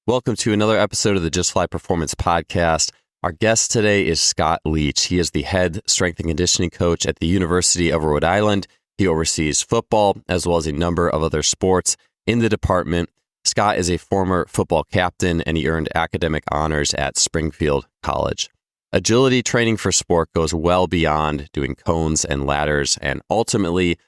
Welcome to another episode of the Just Fly Performance Podcast. Our guest today is Scott Leech. He is the head strength and conditioning coach at the University of Rhode Island. He oversees football as well as a number of other sports in the department. Scott is a former football captain and he earned academic honors at Springfield College. Agility training for sport goes well beyond doing cones and ladders, and ultimate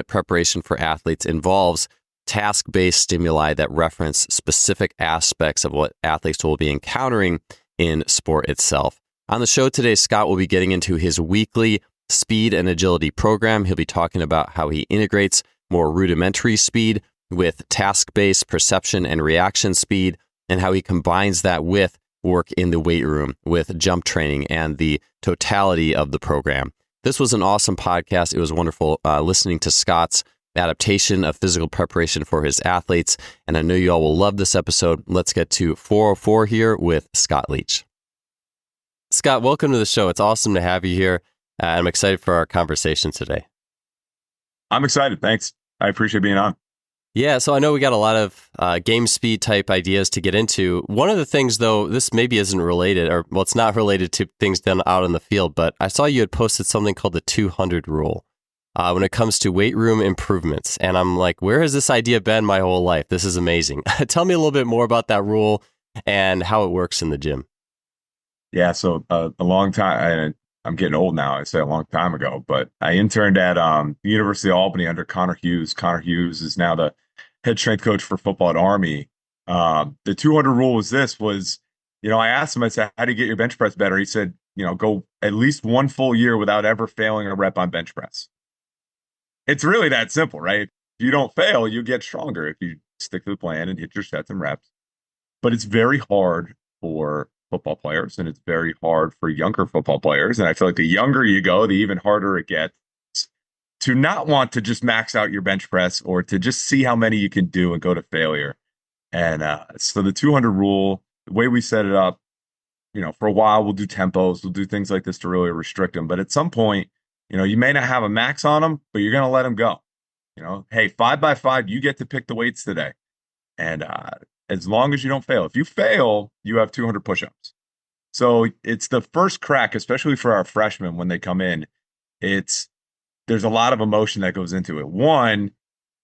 preparation for athletes involves task-based stimuli that reference specific aspects of what athletes will be encountering in sport itself. On the show today, Scott will be getting into his weekly speed and agility program. He'll be talking about how he integrates more rudimentary speed with task-based perception and reaction speed, and how he combines that with work in the weight room with jump training and the totality of the program. This was an awesome podcast. It was wonderful listening to Scott's adaptation of physical preparation for his athletes, and I know you all will love this episode. Let's get to 404 here with Scott Leech. Scott, welcome to the show. It's awesome to have you here. I'm excited for our conversation today. I'm excited. Thanks. I appreciate being on. Yeah, so I know we got a lot of game speed type ideas to get into. One of the things, though, this maybe isn't related, it's not related to things done out in the field, but I saw you had posted something called the 200 rule. When it comes to weight room improvements. And I'm like, where has this idea been my whole life? This is amazing. Tell me a little bit more about that rule and how it works in the gym. Yeah, so a long time, I'm getting old now, I say a long time ago, but I interned at the University of Albany under Connor Hughes. Connor Hughes is now the head strength coach for football at Army. The 200 rule was, I asked him, I said, how do you get your bench press better? He said, go at least one full year without ever failing a rep on bench press. It's really that simple, right? If you don't fail, you get stronger if you stick to the plan and hit your sets and reps. But it's very hard for football players, and it's very hard for younger football players. And I feel like the younger you go, the even harder it gets to not want to just max out your bench press or to just see how many you can do and go to failure. And so the 200 rule, the way we set it up, for a while, we'll do tempos, we'll do things like this to really restrict them. But at some point, you may not have a max on them, but you're going to let them go. Hey, 5x5, you get to pick the weights today. And as long as you don't fail. If you fail, you have 200 push-ups. So it's the first crack, especially for our freshmen when they come in. There's a lot of emotion that goes into it. One,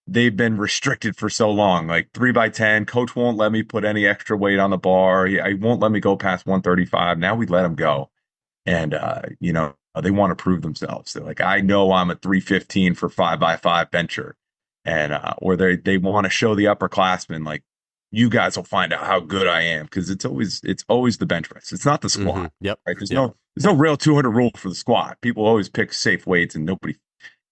they've been restricted for so long, like 3x10. Coach won't let me put any extra weight on the bar. He won't let me go past 135. Now we let them go. And, they want to prove themselves. They're like, I know I'm a 315 for 5x5 bencher. And, or they want to show the upperclassmen, like, you guys will find out how good I am. Cause it's always the bench press. It's not the squat. Mm-hmm. Yep. Right. There's no real 200 rule for the squat. People always pick safe weights and nobody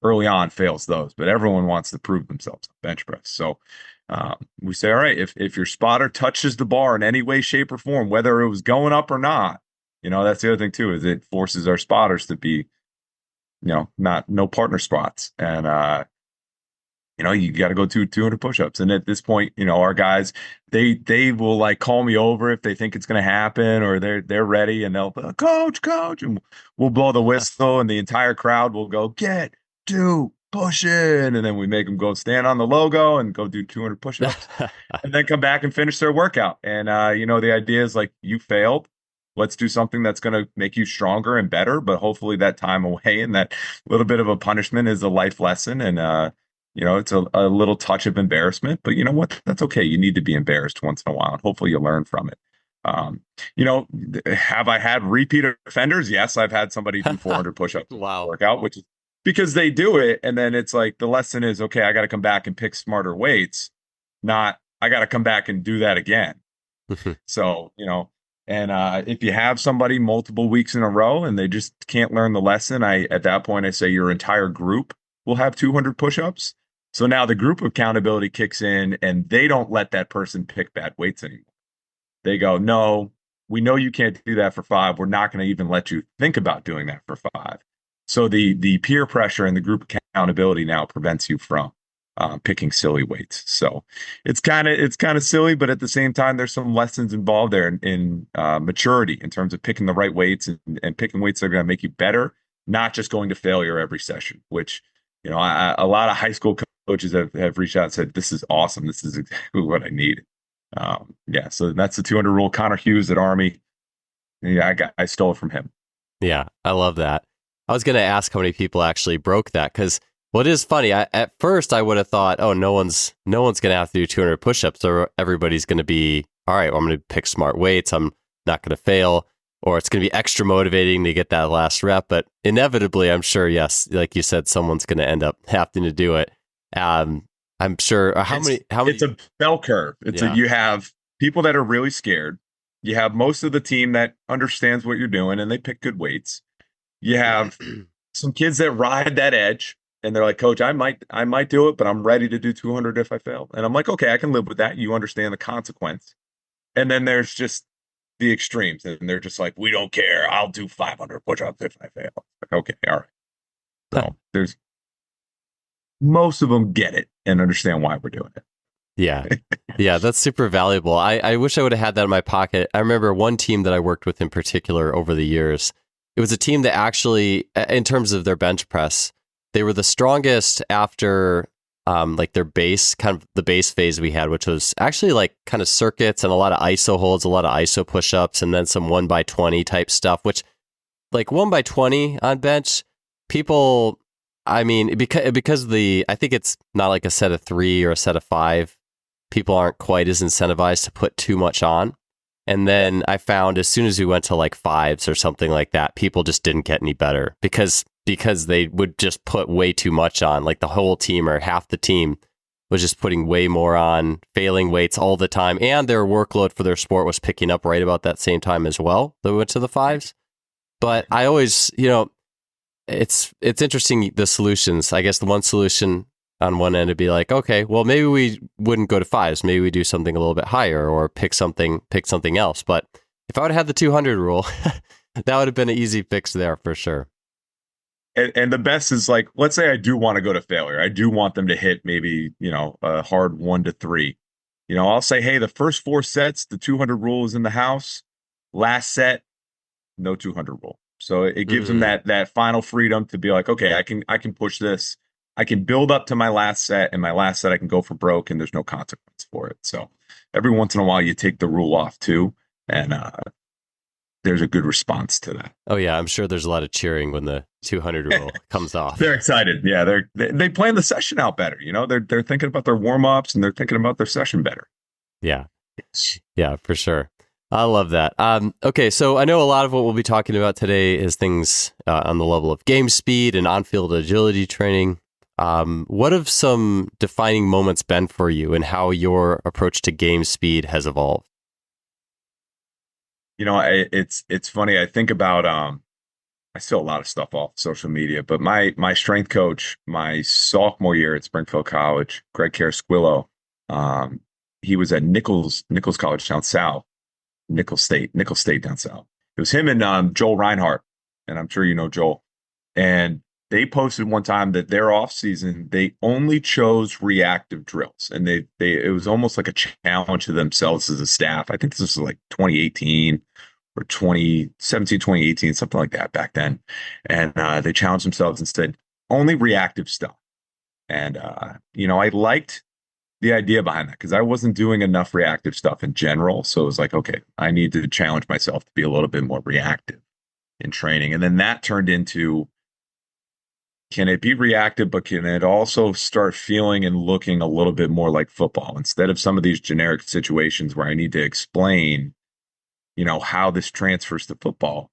early on fails those, but everyone wants to prove themselves on bench press. So, we say, all right, if your spotter touches the bar in any way, shape or form, whether it was going up or not, that's the other thing too, is it forces our spotters to be, no partner spots. And, you got to go to 200 push-ups. And at this point, our guys, they will like call me over if they think it's going to happen or they're ready and they'll coach, and we'll blow the whistle and the entire crowd will go, push in. And then we make them go stand on the logo and go do 200 push-ups and then come back and finish their workout. And, the idea is like, you failed. Let's do something that's going to make you stronger and better. But hopefully that time away and that little bit of a punishment is a life lesson. And, it's a little touch of embarrassment. But you know what? That's okay. You need to be embarrassed once in a while. And hopefully you learn from it. Have I had repeat offenders? Yes, I've had somebody do 400 push-ups Wow. workout, which is because they do it. And then it's like the lesson is, okay, I got to come back and pick smarter weights, not I got to come back and do that again. So, and if you have somebody multiple weeks in a row and they just can't learn the lesson, at that point, I say your entire group will have 200 push-ups. So now the group accountability kicks in and they don't let that person pick bad weights anymore. They go, no, we know you can't do that for 5. We're not going to even let you think about doing that for 5. So the peer pressure and the group accountability now prevents you from picking silly weights. So it's kind of silly, but at the same time, there's some lessons involved there in maturity in terms of picking the right weights and picking weights that are going to make you better, not just going to failure every session, which, a lot of high school coaches have reached out and said, this is awesome. This is exactly what I need. Yeah, so that's the 200 rule. Connor Hughes at Army. Yeah, I stole it from him. Yeah, I love that. I was going to ask how many people actually broke that, because what is funny, at first I would have thought, oh, no one's going to have to do 200 push-ups, or everybody's going to be, all right, well, I'm going to pick smart weights. I'm not going to fail, or it's going to be extra motivating to get that last rep. But inevitably, I'm sure, yes, like you said, someone's going to end up having to do it. I'm sure. How many? It's a bell curve. You have people that are really scared. You have most of the team that understands what you're doing and they pick good weights. You have some kids that ride that edge and they're like, Coach, I might do it, but I'm ready to do 200 if I fail. And I'm like, okay, I can live with that. You understand the consequence. And then there's just the extremes, and they're just like, we don't care. I'll do 500 push-ups if I fail. Like, okay, all right. So there's most of them get it and understand why we're doing it. Yeah. Yeah, that's super valuable. I wish I would have had that in my pocket. I remember one team that I worked with in particular over the years. It was a team that actually, in terms of their bench press, they were the strongest after like their base, kind of the base phase we had, which was actually like kind of circuits and a lot of ISO holds, a lot of ISO push-ups, and then some 1x20 type stuff, which like 1x20 on bench, people, I mean, because I think it's not like a set of 3 or a set of 5. People aren't quite as incentivized to put too much on. And then I found as soon as we went to like 5s or something like that, people just didn't get any better because they would just put way too much on. Like the whole team or half the team was just putting way more on, failing weights all the time. And their workload for their sport was picking up right about that same time as well. They went to the 5s. But I always, it's interesting, the solutions. I guess the one solution on one end would be like, okay, well, maybe we wouldn't go to 5s. Maybe we do something a little bit higher or pick something else. But if I would have had the 200 rule, that would have been an easy fix there for sure. And the best is like, let's say I do want to go to failure. I do want them to hit maybe, a hard 1 to 3. I'll say, hey, the first 4 sets, the 200 rule is in the house. Last set, no 200 rule. So it gives them that final freedom to be like, okay, I can push this. I can build up to my last set, and my last set I can go for broke, and there's no consequence for it. So every once in a while, you take the rule off too, and there's a good response to that. Oh yeah, I'm sure there's a lot of cheering when the 200 rule comes off. They're excited. Yeah, they plan the session out better. They're thinking about their warm ups and they're thinking about their session better. Yeah, yeah, for sure. I love that. Okay, so I know a lot of what we'll be talking about today is things on the level of game speed and on-field agility training. What have some defining moments been for you and how your approach to game speed has evolved? It's funny. I think about I steal a lot of stuff off social media, but my strength coach, my sophomore year at Springfield College, Greg Carasquillo, he was at Nichols College down south, Nichols State down south. It was him and Joel Reinhardt, and I'm sure you know Joel. And they posted one time that their off season they only chose reactive drills, and it was almost like a challenge to themselves as a staff. I think this was like 2018 or 2017, 2018, something like that back then. And they challenged themselves and said only reactive stuff. And I liked the idea behind that because I wasn't doing enough reactive stuff in general. So it was like, okay, I need to challenge myself to be a little bit more reactive in training. And then that turned into, can it be reactive, but can it also start feeling and looking a little bit more like football instead of some of these generic situations where I need to explain, how this transfers to football?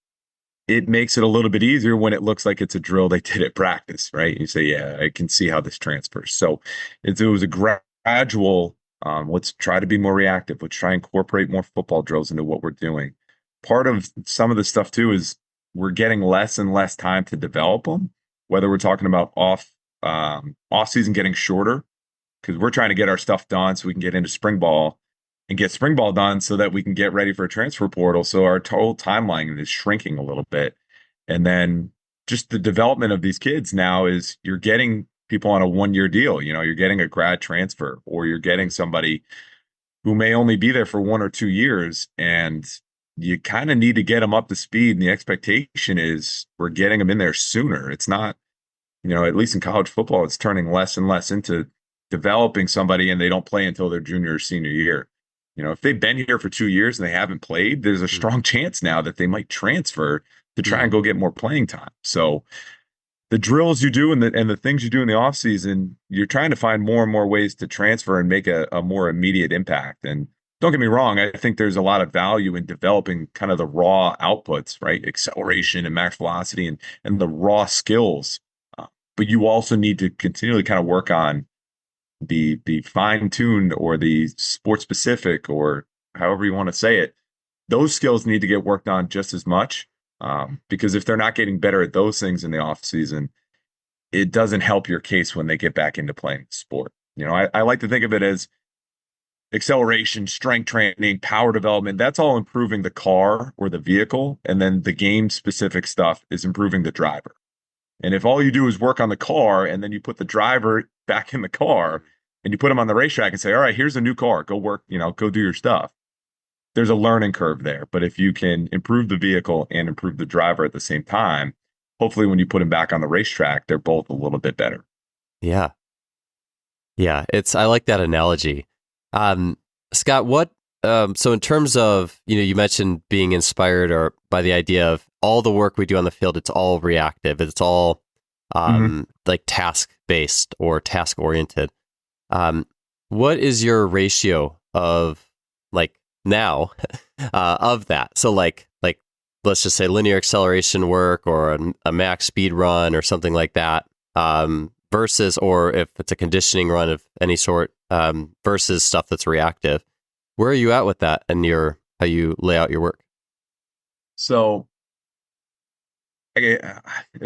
It makes it a little bit easier when it looks like it's a drill they did at practice, right? You say, yeah, I can see how this transfers. So it was a gradual, let's try to be more reactive. Let's try and incorporate more football drills into what we're doing. Part of some of the stuff too is we're getting less and less time to develop them, whether we're talking about off season getting shorter, because we're trying to get our stuff done so we can get into spring ball and get spring ball done so that we can get ready for a transfer portal. So our total timeline is shrinking a little bit. And then just the development of these kids now is you're getting people on a 1-year deal. You're getting a grad transfer, or you're getting somebody who may only be there for 1 or 2 years. And you kind of need to get them up to speed. And the expectation is we're getting them in there sooner. It's not, at least in college football, it's turning less and less into developing somebody and they don't play until their junior or senior year. if they've been here for 2 years and they haven't played, there's a strong chance now that they might transfer to try and go get more playing time. So the drills you do and the things you do in the off season, you're trying to find more and more ways to transfer and make a more immediate impact. And don't get me wrong, I think there's a lot of value in developing kind of the raw outputs, right? Acceleration and max velocity and the raw skills. But you also need to continually kind of work on the fine-tuned or the sport specific, or however you want to say it. Those skills need to get worked on just as much. Because if they're not getting better at those things in the off season, it doesn't help your case when they get back into playing sport. I like to think of it as acceleration, strength training, power development. That's all improving the car or the vehicle. And then the game specific stuff is improving the driver. And if all you do is work on the car and then you put the driver back in the car and you put him on the racetrack and say, all right, here's a new car, go work, go do your stuff. There's a learning curve there. But if you can improve the vehicle and improve the driver at the same time, hopefully when you put them back on the racetrack, they're both a little bit better. Yeah. Yeah. I like that analogy. Scott, so in terms of, you mentioned being inspired or by the idea of all the work we do on the field, it's all reactive. It's all, like task based or task oriented. What is your ratio of now of that? So like let's just say linear acceleration work or a max speed run or something like that, versus, or if it's a conditioning run of any sort, versus stuff that's reactive. Where are you at with that and how you lay out your work? So it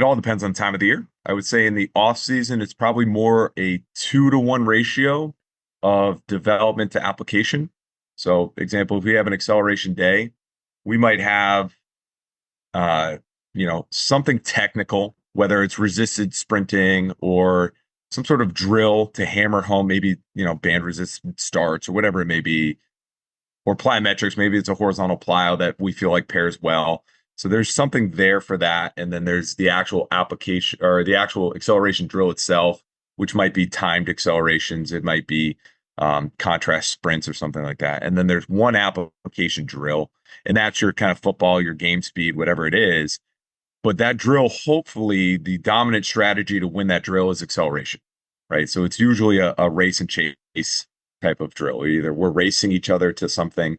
all depends on time of the year. I would say in the off season, it's probably more a 2-to-1 ratio of development to application. So, example, if we have an acceleration day, we might have, something technical, whether it's resisted sprinting or some sort of drill to hammer home, maybe, band resisted starts or whatever it may be, or plyometrics. Maybe it's a horizontal plyo that we feel like pairs well. So there's something there for that. And then there's the actual application or the actual acceleration drill itself, which might be timed accelerations. It might be contrast sprints or something like that. And then there's one application drill, and that's your kind of football, your game speed, whatever it is. But that drill, hopefully the dominant strategy to win that drill is acceleration, right? So it's usually a race and chase type of drill. Either we're racing each other to something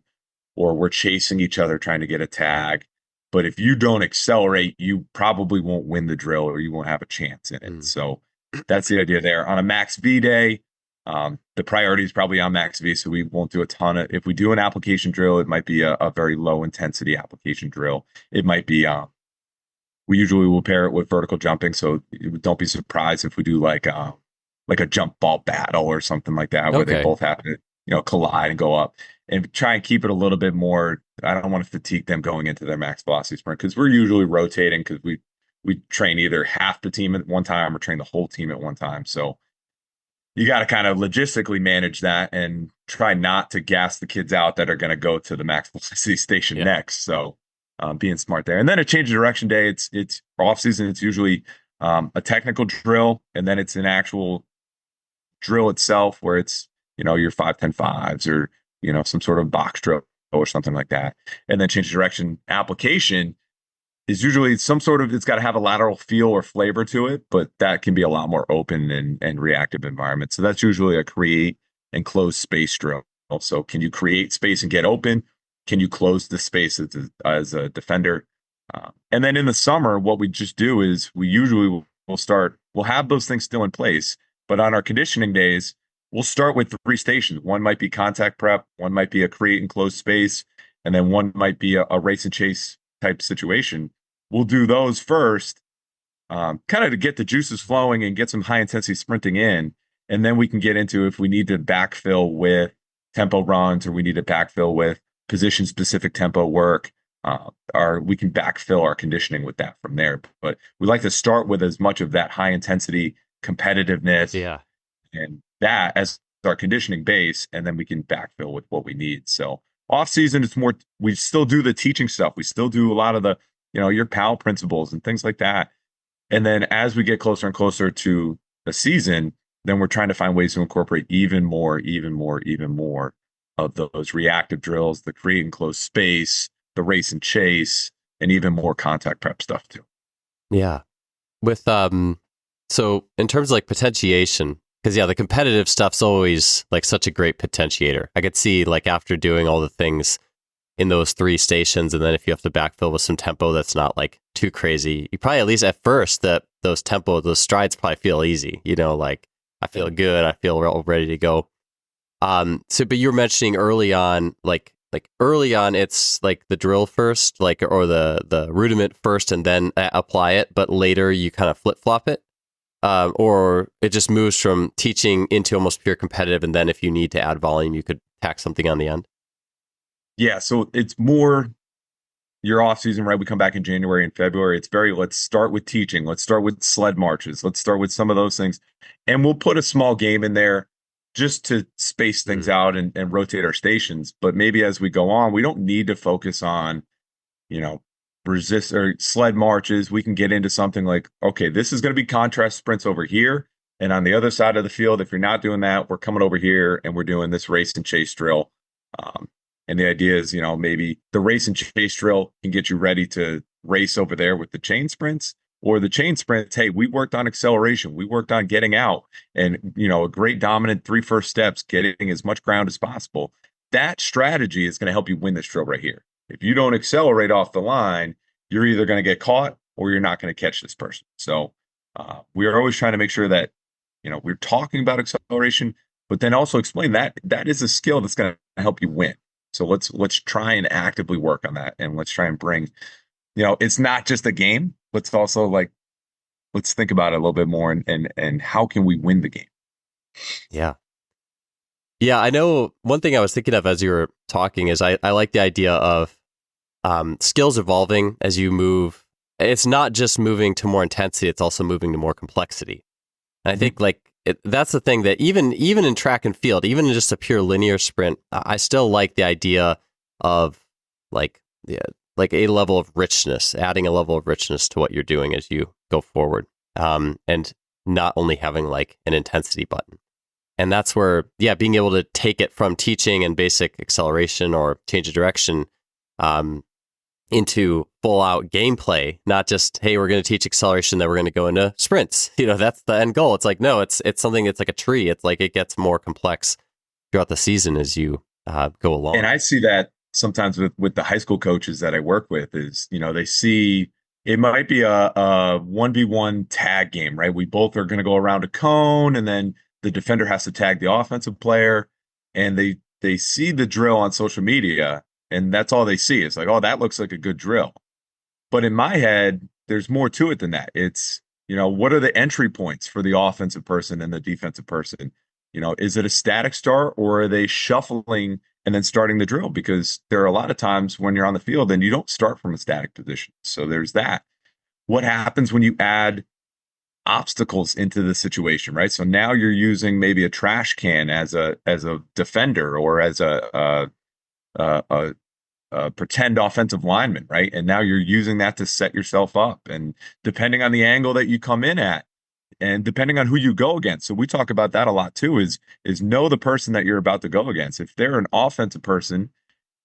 or we're chasing each other trying to get a tag. But if you don't accelerate, you probably won't win the drill or you won't have a chance in it. So that's the idea there. On a max V day, the priority is probably on max V, so we won't do a ton of. If we do an application drill, it might be a very low intensity application drill. It might be we usually will pair it with vertical jumping, so don't be surprised if we do like a jump ball battle or something like that, where they both have to collide and go up, and try and keep it a little bit more. I don't want to fatigue them going into their max velocity sprint, because we're usually rotating, because we train either half the team at one time or train the whole team at one time. So you got to kind of logistically manage that and try not to gas the kids out that are going to go to the max velocity station next. So being smart there. And then a change of direction day, it's off season. It's usually a technical drill, and then it's an actual drill itself where it's, your 5-10-5s or, some sort of box drill or something like that. And then change of direction application is usually some sort of, it's got to have a lateral feel or flavor to it, but that can be a lot more open and reactive environment. So that's usually a create and close space drill. So can you create space and get open? Can you close the space as a defender? And then in the summer, what we just do is we usually we'll have those things still in place, but on our conditioning days, we'll start with 3 stations. One might be contact prep, one might be a create and close space, and then one might be a race and chase type situation. We'll do those first, kind of to get the juices flowing and get some high intensity sprinting in. And then we can get into if we need to backfill with tempo runs or we need to backfill with position specific tempo work, or we can backfill our conditioning with that from there. But we like to start with as much of that high intensity competitiveness and that as our conditioning base, and then we can backfill with what we need. So off season, it's more, we still do the teaching stuff. We still do a lot of the, your PAL principles and things like that. And then as we get closer and closer to the season, then we're trying to find ways to incorporate even more of those reactive drills, the create and close space, the race and chase, and even more contact prep stuff too. Yeah. With so in terms of like potentiation, because the competitive stuff's always like such a great potentiator. I could see like after doing all the things in those 3 stations, and then if you have to backfill with some tempo that's not like too crazy, you probably at least at first that those strides probably feel easy. Like I feel good, I feel ready to go. So but you were mentioning early on, like early on, it's like the drill first, like or the rudiment first, and then apply it. But later you kind of flip flop it, or it just moves from teaching into almost pure competitive. And then if you need to add volume, you could tack something on the end. Yeah, so it's more your off season, right? We come back in January and February. It's very, let's start with teaching. Let's start with sled marches. Let's start with some of those things. And we'll put a small game in there just to space things out and rotate our stations. But maybe as we go on, we don't need to focus on, resist or sled marches. We can get into something like, okay, this is going to be contrast sprints over here. And on the other side of the field, if you're not doing that, we're coming over here and we're doing this race and chase drill. And the idea is, maybe the race and chase drill can get you ready to race over there with the chain sprints, or the chain sprints. Hey, we worked on acceleration. We worked on getting out and, a great dominant 3 first steps, getting as much ground as possible. That strategy is going to help you win this drill right here. If you don't accelerate off the line, you're either going to get caught or you're not going to catch this person. So we are always trying to make sure that, we're talking about acceleration, but then also explain that that is a skill that's going to help you win. So let's try and actively work on that, and let's try and bring, it's not just a game. Let's also let's think about it a little bit more, and how can we win the game? Yeah. Yeah, I know one thing I was thinking of as you were talking is I like the idea of skills evolving as you move. It's not just moving to more intensity, it's also moving to more complexity. And I think that's the thing that even in track and field, even in just a pure linear sprint, I still like the idea of like a level of richness, adding a level of richness to what you're doing as you go forward, and not only having like an intensity button. And that's where, being able to take it from teaching and basic acceleration or change of direction into full out gameplay, not just, hey, we're going to teach acceleration, then we're going to go into sprints. That's the end goal. It's like, no, it's something that's like a tree. It's like it gets more complex throughout the season as you go along. And I see that sometimes with the high school coaches that I work with is, they see it might be a 1v1 tag game, right? We both are going to go around a cone, and then the defender has to tag the offensive player, and they see the drill on social media, and that's all they see. It's like, oh, that looks like a good drill. But in my head, there's more to it than that. It's, what are the entry points for the offensive person and the defensive person? Is it a static start, or are they shuffling and then starting the drill? Because there are a lot of times when you're on the field and you don't start from a static position. So there's that. What happens when you add obstacles into the situation, right? So now you're using maybe a trash can as a defender, or as a pretend offensive lineman, right? And now you're using that to set yourself up. And depending on the angle that you come in at, and depending on who you go against. So we talk about that a lot too, is know the person that you're about to go against. If they're an offensive person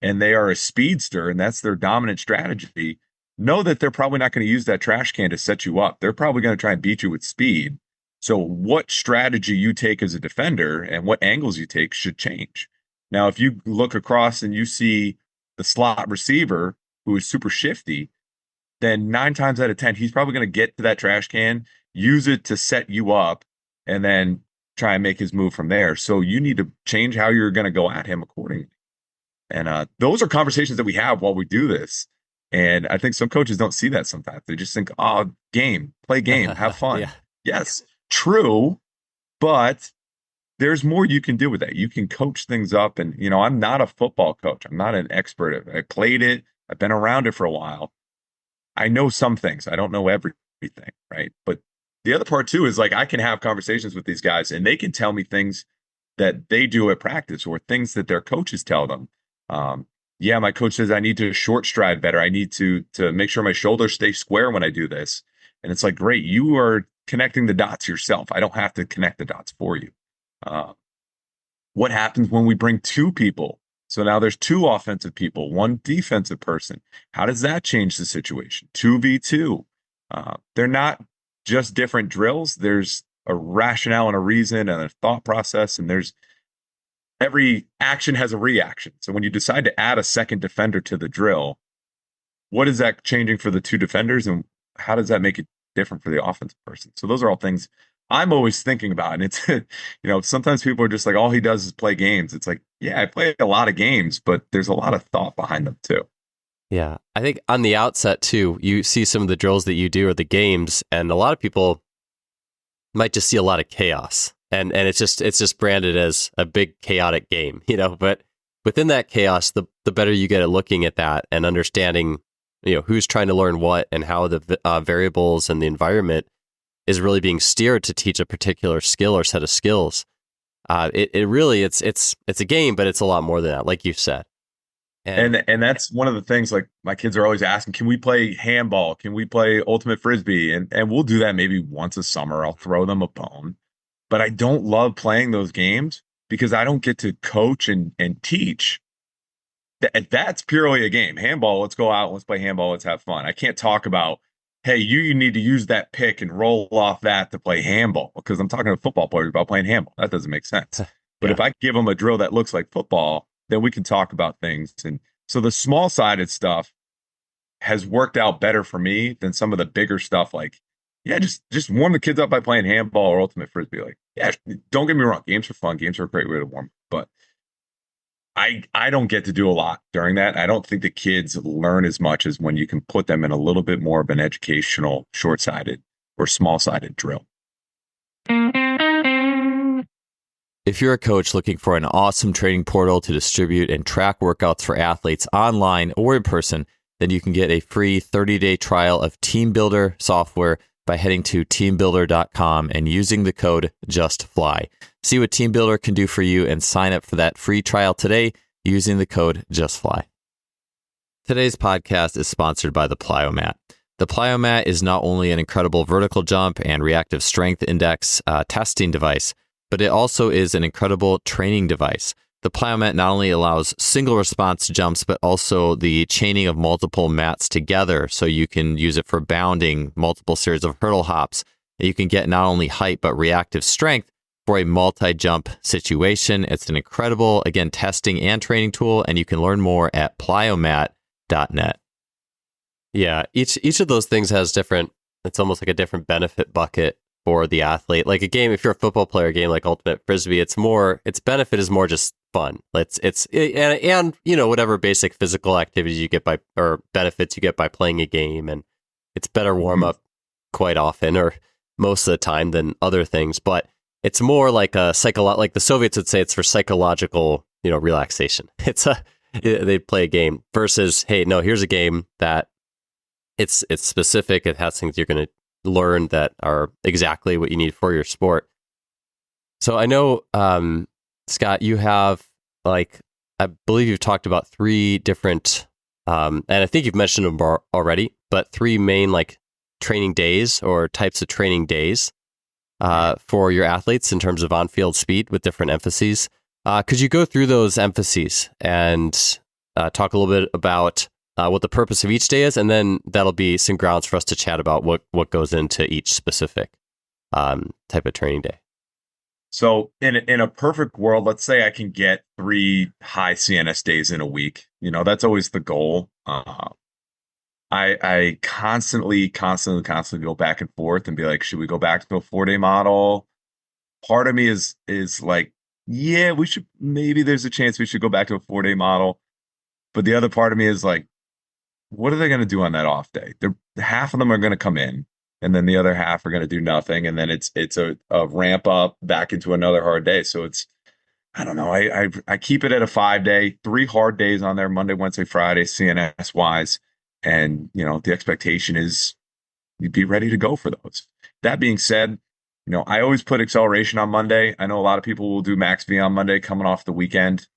and they are a speedster and that's their dominant strategy, know that they're probably not going to use that trash can to set you up. They're probably going to try and beat you with speed. So what strategy you take as a defender and what angles you take should change. Now, if you look across and you see the slot receiver who is super shifty, then 9 times out of 10, he's probably going to get to that trash can, use it to set you up, and then try and make his move from there. So you need to change how you're going to go at him accordingly. And those are conversations that we have while we do this. And I think some coaches don't see that sometimes. They just think, oh, play game, have fun. Yeah. Yes, true. But there's more you can do with that. You can coach things up. And, I'm not a football coach. I'm not an expert. I played it. I've been around it for a while. I know some things. I don't know everything, right? But the other part too is like I can have conversations with these guys and they can tell me things that they do at practice or things that their coaches tell them. My coach says I need to short stride better. I need to make sure my shoulders stay square when I do this. And it's like, great, you are connecting the dots yourself. I don't have to connect the dots for you. What happens when we bring two people? So now there's two offensive people, one defensive person. How does that change the situation? 2v2. They're not just different drills. There's a rationale and a reason and a thought process, and there's every action has a reaction. So when you decide to add a second defender to the drill, what is that changing for the two defenders, and how does that make it different for the offensive person? So those are all things I'm always thinking about. And it's, sometimes people are just like, all he does is play games. It's like, yeah, I play a lot of games, but there's a lot of thought behind them too. Yeah. I think on the outset too, you see some of the drills that you do or the games, and a lot of people might just see a lot of chaos. And it's just branded as a big chaotic game, but within that chaos, the better you get at looking at that and understanding, who's trying to learn what and how the variables and the environment is really being steered to teach a particular skill or set of skills. It really, it's a game, but it's a lot more than that, like you said. And that's one of the things, like my kids are always asking, can we play handball? Can we play ultimate frisbee? And we'll do that maybe once a summer. I'll throw them a bone. But I don't love playing those games because I don't get to coach and teach. That's purely a game. Handball, let's go out, let's play handball, let's have fun. I can't talk about, hey, you need to use that pick and roll off that to play handball, because I'm talking to football players about playing handball. That doesn't make sense. But if I give them a drill that looks like football, then we can talk about things. And so the small-sided stuff has worked out better for me than some of the bigger stuff, like, yeah, just warm the kids up by playing handball or ultimate frisbee. Like, yeah, don't get me wrong, games are fun. Games are a great way to warm up, but I don't get to do a lot during that. I don't think the kids learn as much as when you can put them in a little bit more of an educational, short-sided or small-sided drill. If you're a coach looking for an awesome training portal to distribute and track workouts for athletes online or in person, then you can get a free 30-day trial of Team Builder software by heading to teambuilder.com and using the code JUSTFLY. See what Team Builder can do for you and sign up for that free trial today using the code JUSTFLY. Today's podcast is sponsored by the Plyomat. The Plyomat is not only an incredible vertical jump and reactive strength index testing device, but it also is an incredible training device. The Plyomat not only allows single response jumps, but also the chaining of multiple mats together. So you can use it for bounding, multiple series of hurdle hops. You can get not only height, but reactive strength for a multi-jump situation. It's an incredible, again, testing and training tool, and you can learn more at plyomat.net. Yeah, each of those things has it's almost like a different benefit bucket for the athlete. Like a game, if you're a football player, a game like ultimate frisbee, its benefit is more just fun. And whatever basic physical activities you get or benefits you get by playing a game, and it's better warm up quite often or most of the time than other things. But it's more like like the Soviets would say, it's for psychological, relaxation. They play a game versus, hey, no, here's a game that it's specific. It has things you're going to learn that are exactly what you need for your sport. So I know, Scott, you have, I believe you've talked about 3 different, and I think you've mentioned them already, but 3 main training days or types of training days for your athletes in terms of on-field speed with different emphases. Could you go through those emphases and talk a little bit about what the purpose of each day is, and then that'll be some grounds for us to chat about what goes into each specific type of training day. So in a perfect world, let's say I can get 3 high CNS days in a week. That's always the goal. I constantly go back and forth and be like, should we go back to a 4-day model? Part of me is like, yeah, we should, maybe there's a chance we should go back to a 4-day model. But the other part of me is like, what are they going to do on that off day? Half of them are going to come in, and then the other half are going to do nothing. And then it's a ramp up back into another hard day. So I don't know. I keep it at a 5-day, 3 hard days on there, Monday, Wednesday, Friday, CNS wise. And, the expectation is you'd be ready to go for those. That being said, I always put acceleration on Monday. I know a lot of people will do max V on Monday coming off the weekend.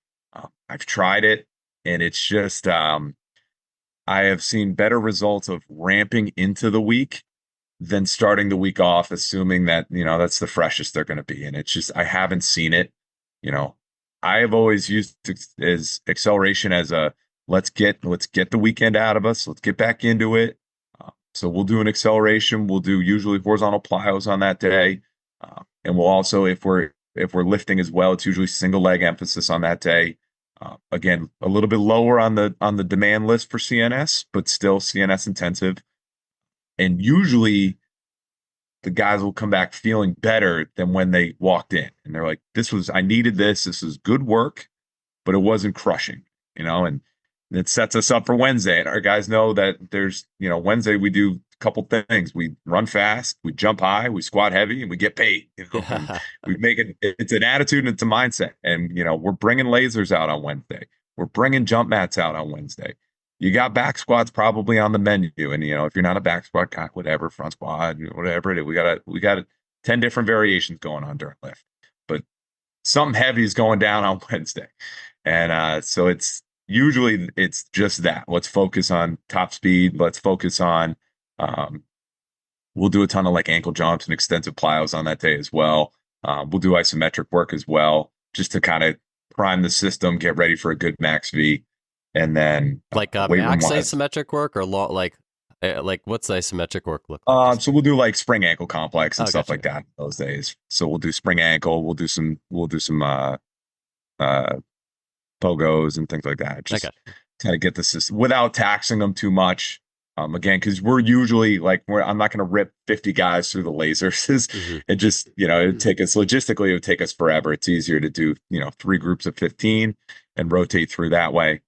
I've tried it, and it's just, I have seen better results of ramping into the week than starting the week off, assuming that, that's the freshest they're going to be. And it's just, I haven't seen it. I have always used as acceleration as a let's get the weekend out of us. Let's get back into it. So we'll do an acceleration. We'll do usually horizontal plyos on that day, and we'll also if we're lifting as well, it's usually single leg emphasis on that day. Again, a little bit lower on the demand list for CNS, but still CNS intensive. And usually the guys will come back feeling better than when they walked in. And they're like, I needed this. This is good work, but it wasn't crushing, and it sets us up for Wednesday. And our guys know that there's, Wednesday we do a couple things. We run fast, we jump high, we squat heavy, and we get paid. And we make it's an attitude and it's a mindset. And, we're bringing lasers out on Wednesday. We're bringing jump mats out on Wednesday. You got back squats probably on the menu. And, if you're not a back squat guy, whatever, front squat, whatever it is, we got 10 different variations going on during lift. But something heavy is going down on Wednesday. And so usually it's just that. Let's focus on top speed. Let's focus on, we'll do a ton of like ankle jumps and extensive plyos on that day as well. We'll do isometric work as well, just to kind of prime the system, get ready for a good max V. And then like max isometric work or like what's the isometric work look like? So we'll do like spring ankle complex and stuff like that those days. So we'll do spring ankle. We'll do some pogos and things like that. Just kind of get the system without taxing them too much. Again, because we're usually I'm not going to rip 50 guys through the lasers. It just, it'd take us logistically, it would take us forever. It's easier to do, 3 groups of 15 and rotate through that way.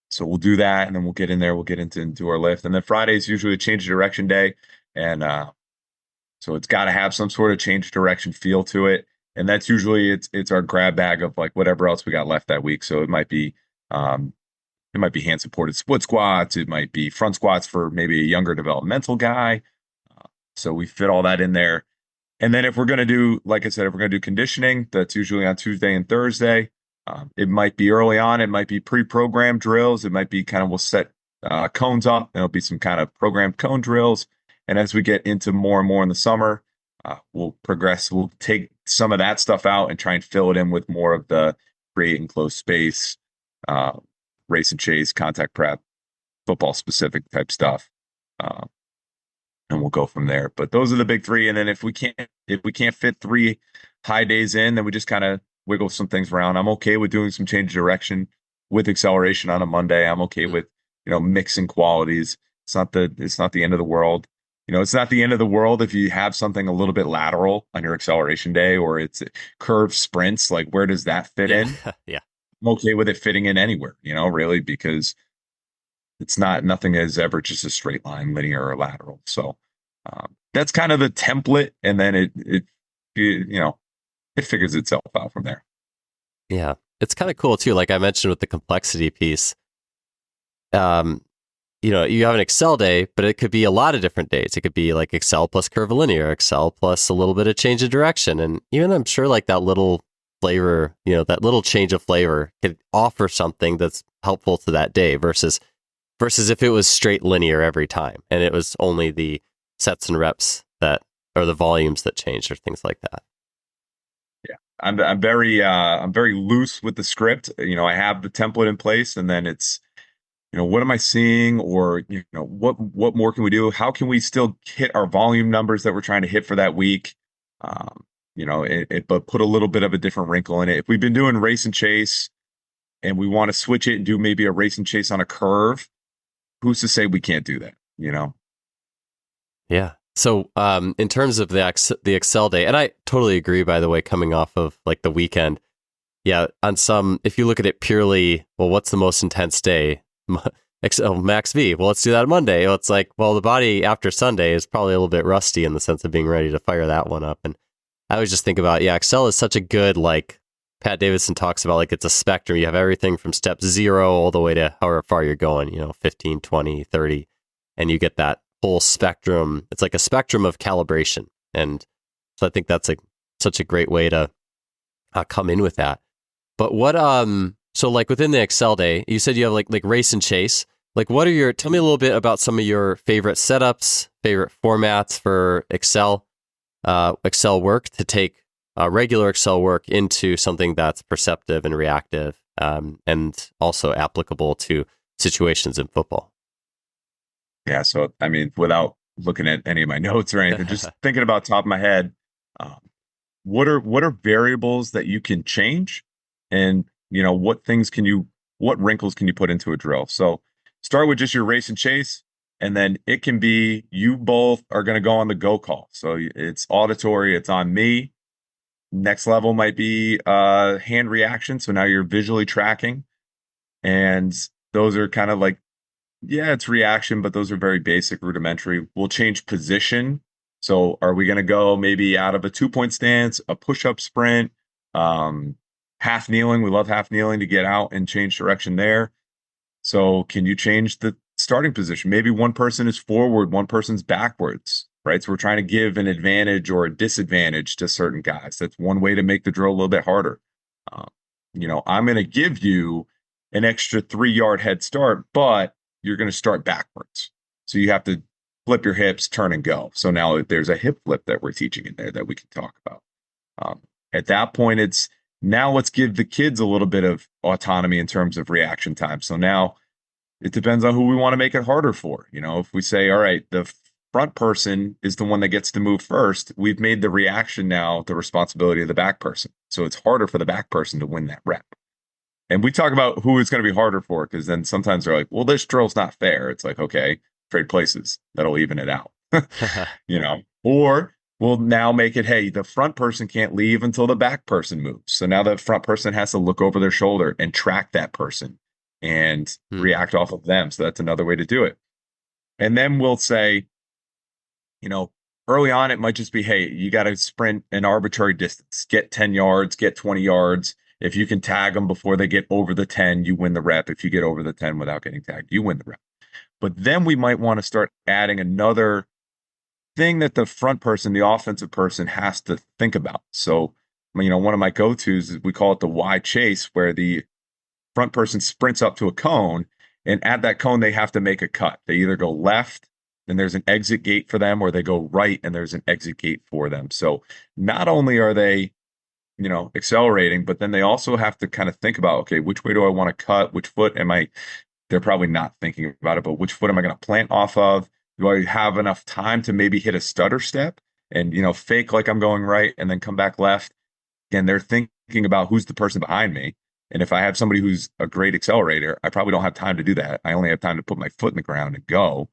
So we'll do that, and then we'll get in there. We'll get into our lift, and then Friday is usually a change of direction day, and so it's got to have some sort of change of direction feel to it. And that's usually it's our grab bag of like whatever else we got left that week. So it might be hand supported split squats. It might be front squats for maybe a younger developmental guy. So we fit all that in there. And then if we're going to do, like I said, if we're going to do conditioning, that's usually on Tuesday and Thursday. It might be early on. It might be pre-programmed drills. It might be kind of we'll set cones up. There'll be some kind of programmed cone drills. And as we get into more and more in the summer, we'll progress. We'll take some of that stuff out and try and fill it in with more of the create enclosed space, race and chase, contact prep, football specific type stuff. And we'll go from there. But those are the big 3. And then if we can't fit 3 high days in, then we just kind of wiggle some things around. I'm okay with doing some change of direction with acceleration on a Monday. I'm okay with, mixing qualities. It's not the end of the world. It's not the end of the world if you have something a little bit lateral on your acceleration day, or it's curved sprints. Like, where does that fit in? Yeah. I'm okay with it fitting in anywhere, really, because nothing is ever just a straight line, linear or lateral. So that's kind of the template. And then it figures itself out from there. Yeah. It's kind of cool too. Like I mentioned with the complexity piece, you have an Excel day, but it could be a lot of different days. It could be like Excel plus curvilinear, Excel plus a little bit of change of direction. And even I'm sure like that little flavor, that little change of flavor could offer something that's helpful to that day versus if it was straight linear every time and it was only the sets and reps or the volumes that changed or things like that. I'm very loose with the script. I have the template in place, and then it's, what am I seeing, or what more can we do? How can we still hit our volume numbers that we're trying to hit for that week? But put a little bit of a different wrinkle in it. If we've been doing race and chase, and we want to switch it and do maybe a race and chase on a curve, who's to say we can't do that? Yeah. So in terms of the Excel day, and I totally agree, by the way, coming off of like the weekend, yeah, if you look at it purely, well, what's the most intense day? Excel max V. Well, let's do that on Monday. Well, it's like, well, the body after Sunday is probably a little bit rusty in the sense of being ready to fire that one up. And I always just think about, Excel is such a good, like Pat Davidson talks about, like it's a spectrum. You have everything from step 0 all the way to however far you're going, 15, 20, 30, and you get that whole spectrum. It's like a spectrum of calibration. And so I think that's such a great way to come in with that. But so like within the Excel day, you said you have like race and chase. Like tell me a little bit about some of your favorite setups, favorite formats for Excel work to take regular Excel work into something that's perceptive and reactive, and also applicable to situations in football. Yeah. So, I mean, without looking at any of my notes or anything, just thinking about top of my head, um, what are variables that you can change, and what wrinkles can you put into a drill? So, start with just your race and chase, and then it can be you both are going to go on the go call. So it's auditory, it's on me. Next level might be hand reaction. So now you're visually tracking, and those are kind of like, yeah, it's reaction, but those are very basic, rudimentary. We'll change position. So are we going to go maybe out of a 2-point stance, a push-up sprint, um, half kneeling? We love half kneeling to get out and change direction there. So can you change the starting position? Maybe one person is forward, one person's backwards, right? So we're trying to give an advantage or a disadvantage to certain guys. That's one way to make the drill a little bit harder. Um, I'm going to give you an extra 3-yard head start, but you're going to start backwards. So you have to flip your hips, turn and go. So now there's a hip flip that we're teaching in there that we can talk about. At that point, it's now let's give the kids a little bit of autonomy in terms of reaction time. So now it depends on who we want to make it harder for. If we say, all right, the front person is the one that gets to move first, we've made the reaction now the responsibility of the back person. So it's harder for the back person to win that rep. And we talk about who it's going to be harder for, because then sometimes they're like, well, this drill's not fair. It's like, okay, trade places. That'll even it out. Or we'll now make it, hey, the front person can't leave until the back person moves. So now the front person has to look over their shoulder and track that person and react off of them. So that's another way to do it. And then we'll say, early on, it might just be, hey, you got to sprint an arbitrary distance, get 10 yards, get 20 yards. If you can tag them before they get over the 10, you win the rep. If you get over the 10 without getting tagged, you win the rep. But then we might want to start adding another thing that the front person, the offensive person, has to think about. So, one of my go-tos is we call it the Y chase, where the front person sprints up to a cone, and at that cone, they have to make a cut. They either go left, and there's an exit gate for them, or they go right, and there's an exit gate for them. So not only are they accelerating, but then they also have to kind of think about, okay, which way do I want to cut? Which foot they're probably not thinking about it, but which foot am I going to plant off of? Do I have enough time to maybe hit a stutter step and, fake like I'm going right and then come back left? Again, they're thinking about who's the person behind me. And if I have somebody who's a great accelerator, I probably don't have time to do that. I only have time to put my foot in the ground and go.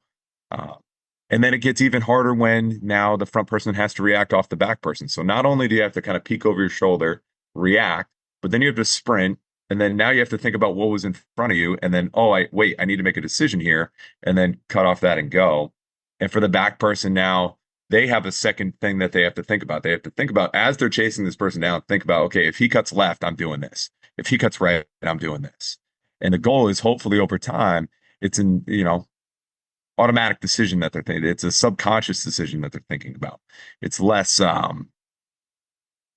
And then it gets even harder when now the front person has to react off the back person. So not only do you have to kind of peek over your shoulder, react, but then you have to sprint. And then now you have to think about what was in front of you. And then, I need to make a decision here, and then cut off that and go. And for the back person now, they have a second thing that they have to think about. They have to think about, as they're chasing this person down, think about, okay, if he cuts left, I'm doing this. If he cuts right, I'm doing this. And the goal is hopefully over time, it's an automatic decision that they're thinking. It's a subconscious decision that they're thinking about. It's less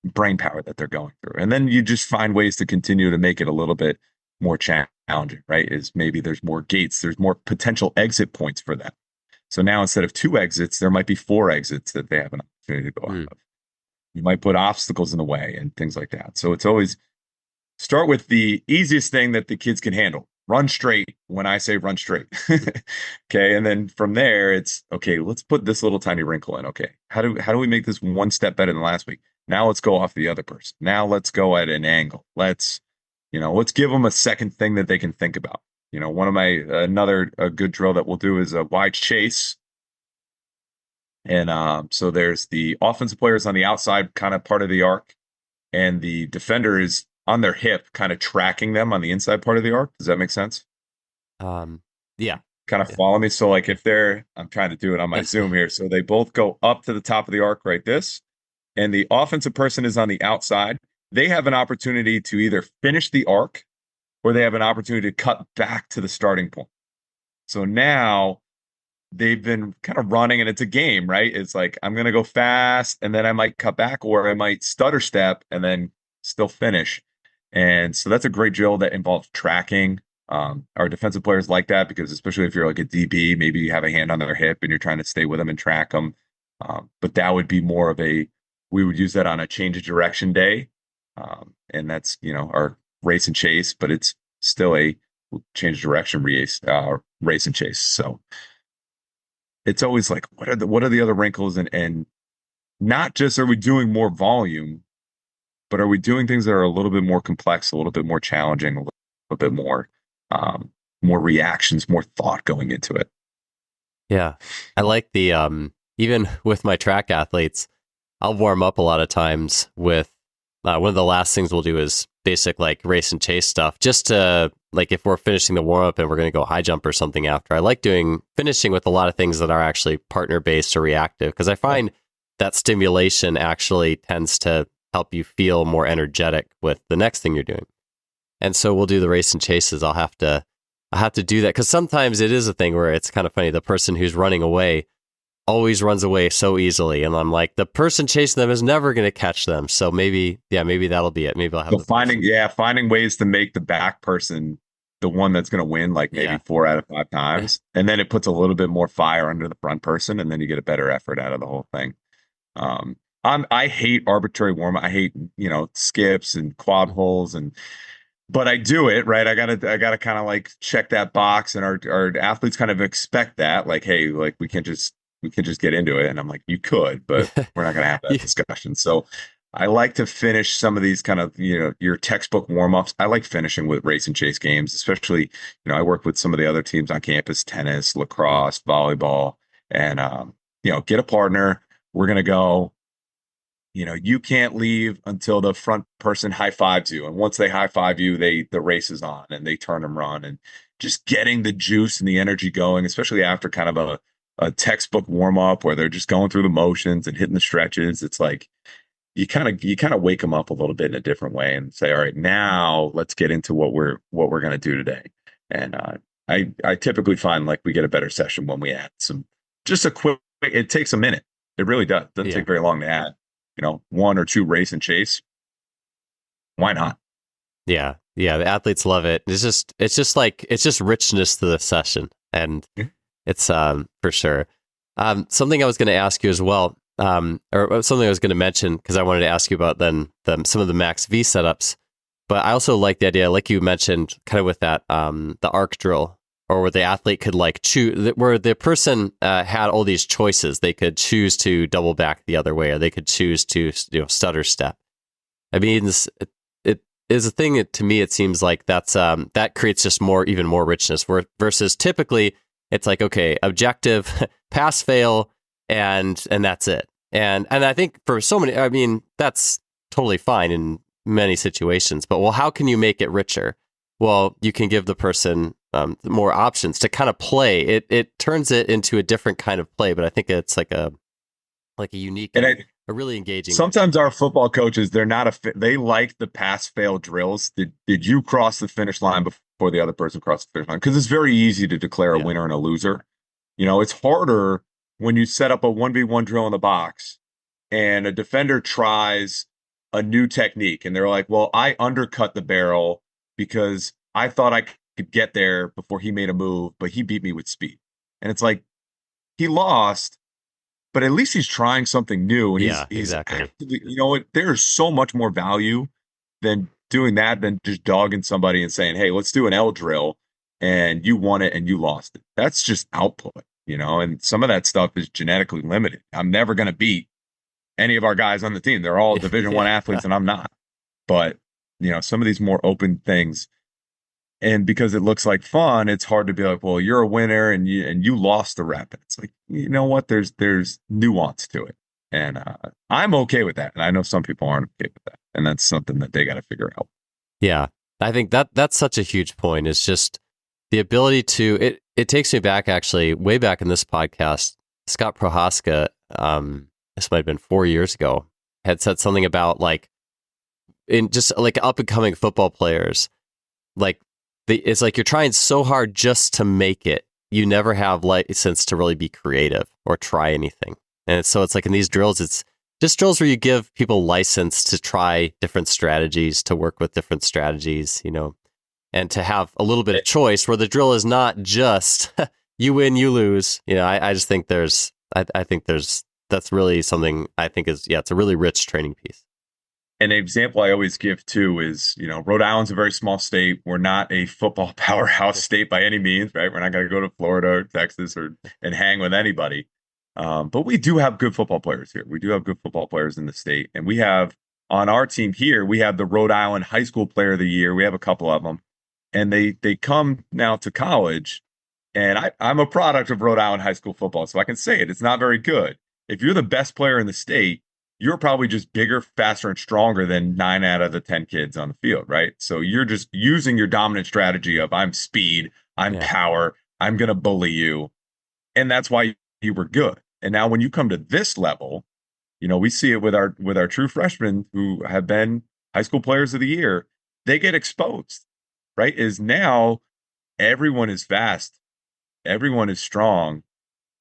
brain power that they're going through. And then you just find ways to continue to make it a little bit more challenging, right? Is maybe there's more gates, there's more potential exit points for them. So now instead of 2 exits, there might be 4 exits that they have an opportunity to go out of. You might put obstacles in the way and things like that. So it's always start with the easiest thing that the kids can handle. Run straight when I say run straight. Okay. And then from there, it's okay, let's put this little tiny wrinkle in. Okay. How do we make this one step better than last week? Now let's go off the other person. Now let's go at an angle. Let's give them a second thing that they can think about. One of another good drill that we'll do is a wide chase. And so there's the offensive players on the outside kind of part of the arc, and the defender is on their hip, kind of tracking them on the inside part of the arc. Does that make sense? Yeah. Kind of follow me. So like I'm trying to do it on my Zoom here. So they both go up to the top of the arc like this, and the offensive person is on the outside. They have an opportunity to either finish the arc, or they have an opportunity to cut back to the starting point. So now they've been kind of running, and it's a game, right? It's like, I'm going to go fast, and then I might cut back, or I might stutter step and then still finish. And so that's a great drill that involves tracking. Our defensive players like that, because especially if you're like a DB, maybe you have a hand on their hip and you're trying to stay with them and track them. But that would be more of a we would use that on a change of direction day. And that's, our race and chase, but it's still a change of direction race and chase. So it's always like, what are the other wrinkles? And not just are we doing more volume, but are we doing things that are a little bit more complex, a little bit more challenging, a little bit more reactions, more thought going into it. Yeah. I like the, even with my track athletes, I'll warm up a lot of times with, one of the last things we'll do is basic like race and chase stuff, just to like, if we're finishing the warm up and we're going to go high jump or something after, I like finishing with a lot of things that are actually partner based or reactive. Cause I find that stimulation actually tends to help you feel more energetic with the next thing you're doing. And so we'll do the race and chases. I'll have to do that because sometimes it is a thing where it's kind of funny. The person who's running away always runs away so easily. And I'm like, the person chasing them is never going to catch them. So maybe that'll be it. Maybe I'll have finding ways to make the back person the one that's going to win, like maybe 4 out of 5 times. And then it puts a little bit more fire under the front person. And then you get a better effort out of the whole thing. I hate arbitrary warm. I hate, skips and quad holes but I do it, right. I gotta kind of like check that box, and our athletes kind of expect that, like, hey, like we can just get into it. And I'm like, you could, but we're not going to have that discussion. So I like to finish some of these kind of, your textbook warm-ups. I like finishing with race and chase games, especially, I work with some of the other teams on campus, tennis, lacrosse, volleyball, and, get a partner. We're going to go, you can't leave until the front person high fives you. And once they high five you, the race is on and they turn and run, and just getting the juice and the energy going, especially after kind of a textbook warm up where they're just going through the motions and hitting the stretches. It's like you kind of wake them up a little bit in a different way and say, all right, now let's get into what we're going to do today. And I typically find like we get a better session when we add just a quick. It takes a minute. It really does. It doesn't take very long to add. 1 or 2 race and chase. Why not? Yeah. The athletes love it. It's just richness to the session, and it's for sure. Something I was going to ask you as well, or something I was going to mention because I wanted to ask you about some of the max V setups. But I also like the idea, like you mentioned, kind of with that the arc drill, or where the athlete could like choose, where the person had all these choices. They could choose to double back the other way, or they could choose to stutter step. I mean, it is a thing that, to me, it seems like that creates just even more richness. Versus typically, it's like, okay, objective, pass, fail, and that's it. And I think for so many, I mean, that's totally fine in many situations. But how can you make it richer? Well, you can give the person more options to kind of play. It turns it into a different kind of play. But I think it's like a unique and a really engaging. Sometimes our football coaches, they like the pass fail drills. Did you cross the finish line before the other person crossed the finish line? Because it's very easy to declare a winner and a loser. It's harder when you set up a 1v1 drill in the box and a defender tries a new technique and they're like, well, I undercut the barrel because I thought I could get there before he made a move, but he beat me with speed. And it's like, he lost, but at least he's trying something new. And he's exactly. Actively, there's so much more value than doing that than just dogging somebody and saying, hey, let's do an L drill, and you won it and you lost it. That's just output, and some of that stuff is genetically limited. I'm never going to beat any of our guys on the team. They're all Division I athletes and I'm not. But, some of these more open things, and because it looks like fun, it's hard to be like, well, you're a winner and you lost the rep. And it's like, you know what? There's nuance to it. And I'm okay with that. And I know some people aren't okay with that. And that's something that they got to figure out. Yeah. I think that's such a huge point. It's just the ability to, it takes me back, actually, way back in this podcast, Scott Prohaska, this might have been 4 years ago, had said something about like, in just like up and coming football players, like it's like you're trying so hard just to make it. You never have license to really be creative or try anything. And so it's like in these drills, it's just drills where you give people license to try different strategies, to work with different strategies, and to have a little bit of choice where the drill is not just you win, you lose. I just think I think there's that's really something I think is, it's a really rich training piece. An example I always give too is, Rhode Island's a very small state. We're not a football powerhouse state by any means, right? We're not going to go to Florida or Texas and hang with anybody. But we do have good football players here. We do have good football players in the state. And we have on our team here, we have the Rhode Island High School Player of the Year. We have a couple of them. And they come now to college. And I'm a product of Rhode Island high school football, so I can say it. It's not very good. If you're the best player in the state, you're probably just bigger, faster, and stronger than 9 out of the 10 kids on the field, right? So you're just using your dominant strategy of I'm speed, I'm power, I'm going to bully you. And that's why you were good. And now when you come to this level, we see it with our true freshmen who have been high school players of the year, they get exposed, right? Is now everyone is fast, everyone is strong.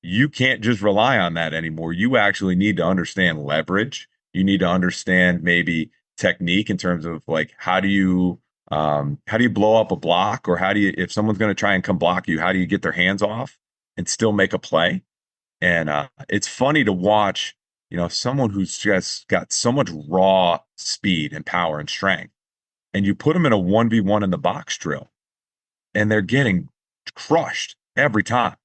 You can't just rely on that anymore. You actually need to understand leverage. You need to understand maybe technique in terms of like how do you blow up a block, or if someone's going to try and come block you, how do you get their hands off and still make a play? And it's funny to watch, someone who's just got so much raw speed and power and strength, and you put them in a 1v1 in the box drill, and they're getting crushed every time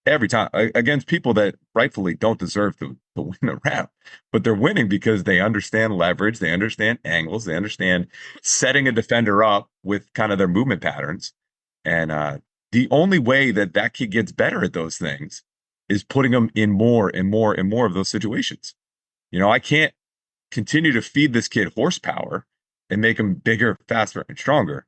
against people that rightfully don't deserve to win the round, but they're winning because they understand leverage, they understand angles, they understand setting a defender up with kind of their movement patterns. And the only way that kid gets better at those things is putting them in more and more and more of those situations. I can't continue to feed this kid horsepower and make him bigger, faster, and stronger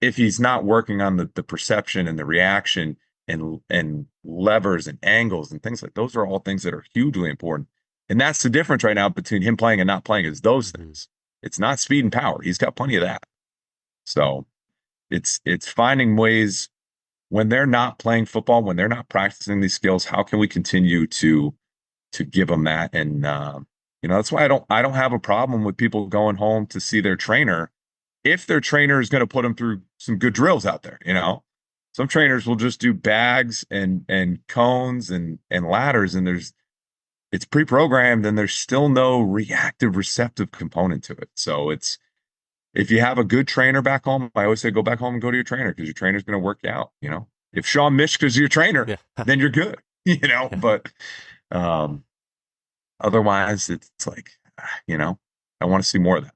if he's not working on the perception and the reaction and levers and angles and things like those are all things that are hugely important. And that's the difference right now between him playing and not playing is those things. It's not speed and power. He's got plenty of that. So it's finding ways when they're not playing football, when they're not practicing these skills, how can we continue to give them that? And that's why I don't have a problem with people going home to see their trainer if their trainer is going to put them through some good drills out there. Some trainers will just do bags and cones and ladders, and it's pre-programmed, and there's still no reactive receptive component to it. So if you have a good trainer back home, I always say go back home and go to your trainer, because your trainer's going to work you out. If Sean Mishka's your trainer, then you're good. But otherwise it's like, I want to see more of that.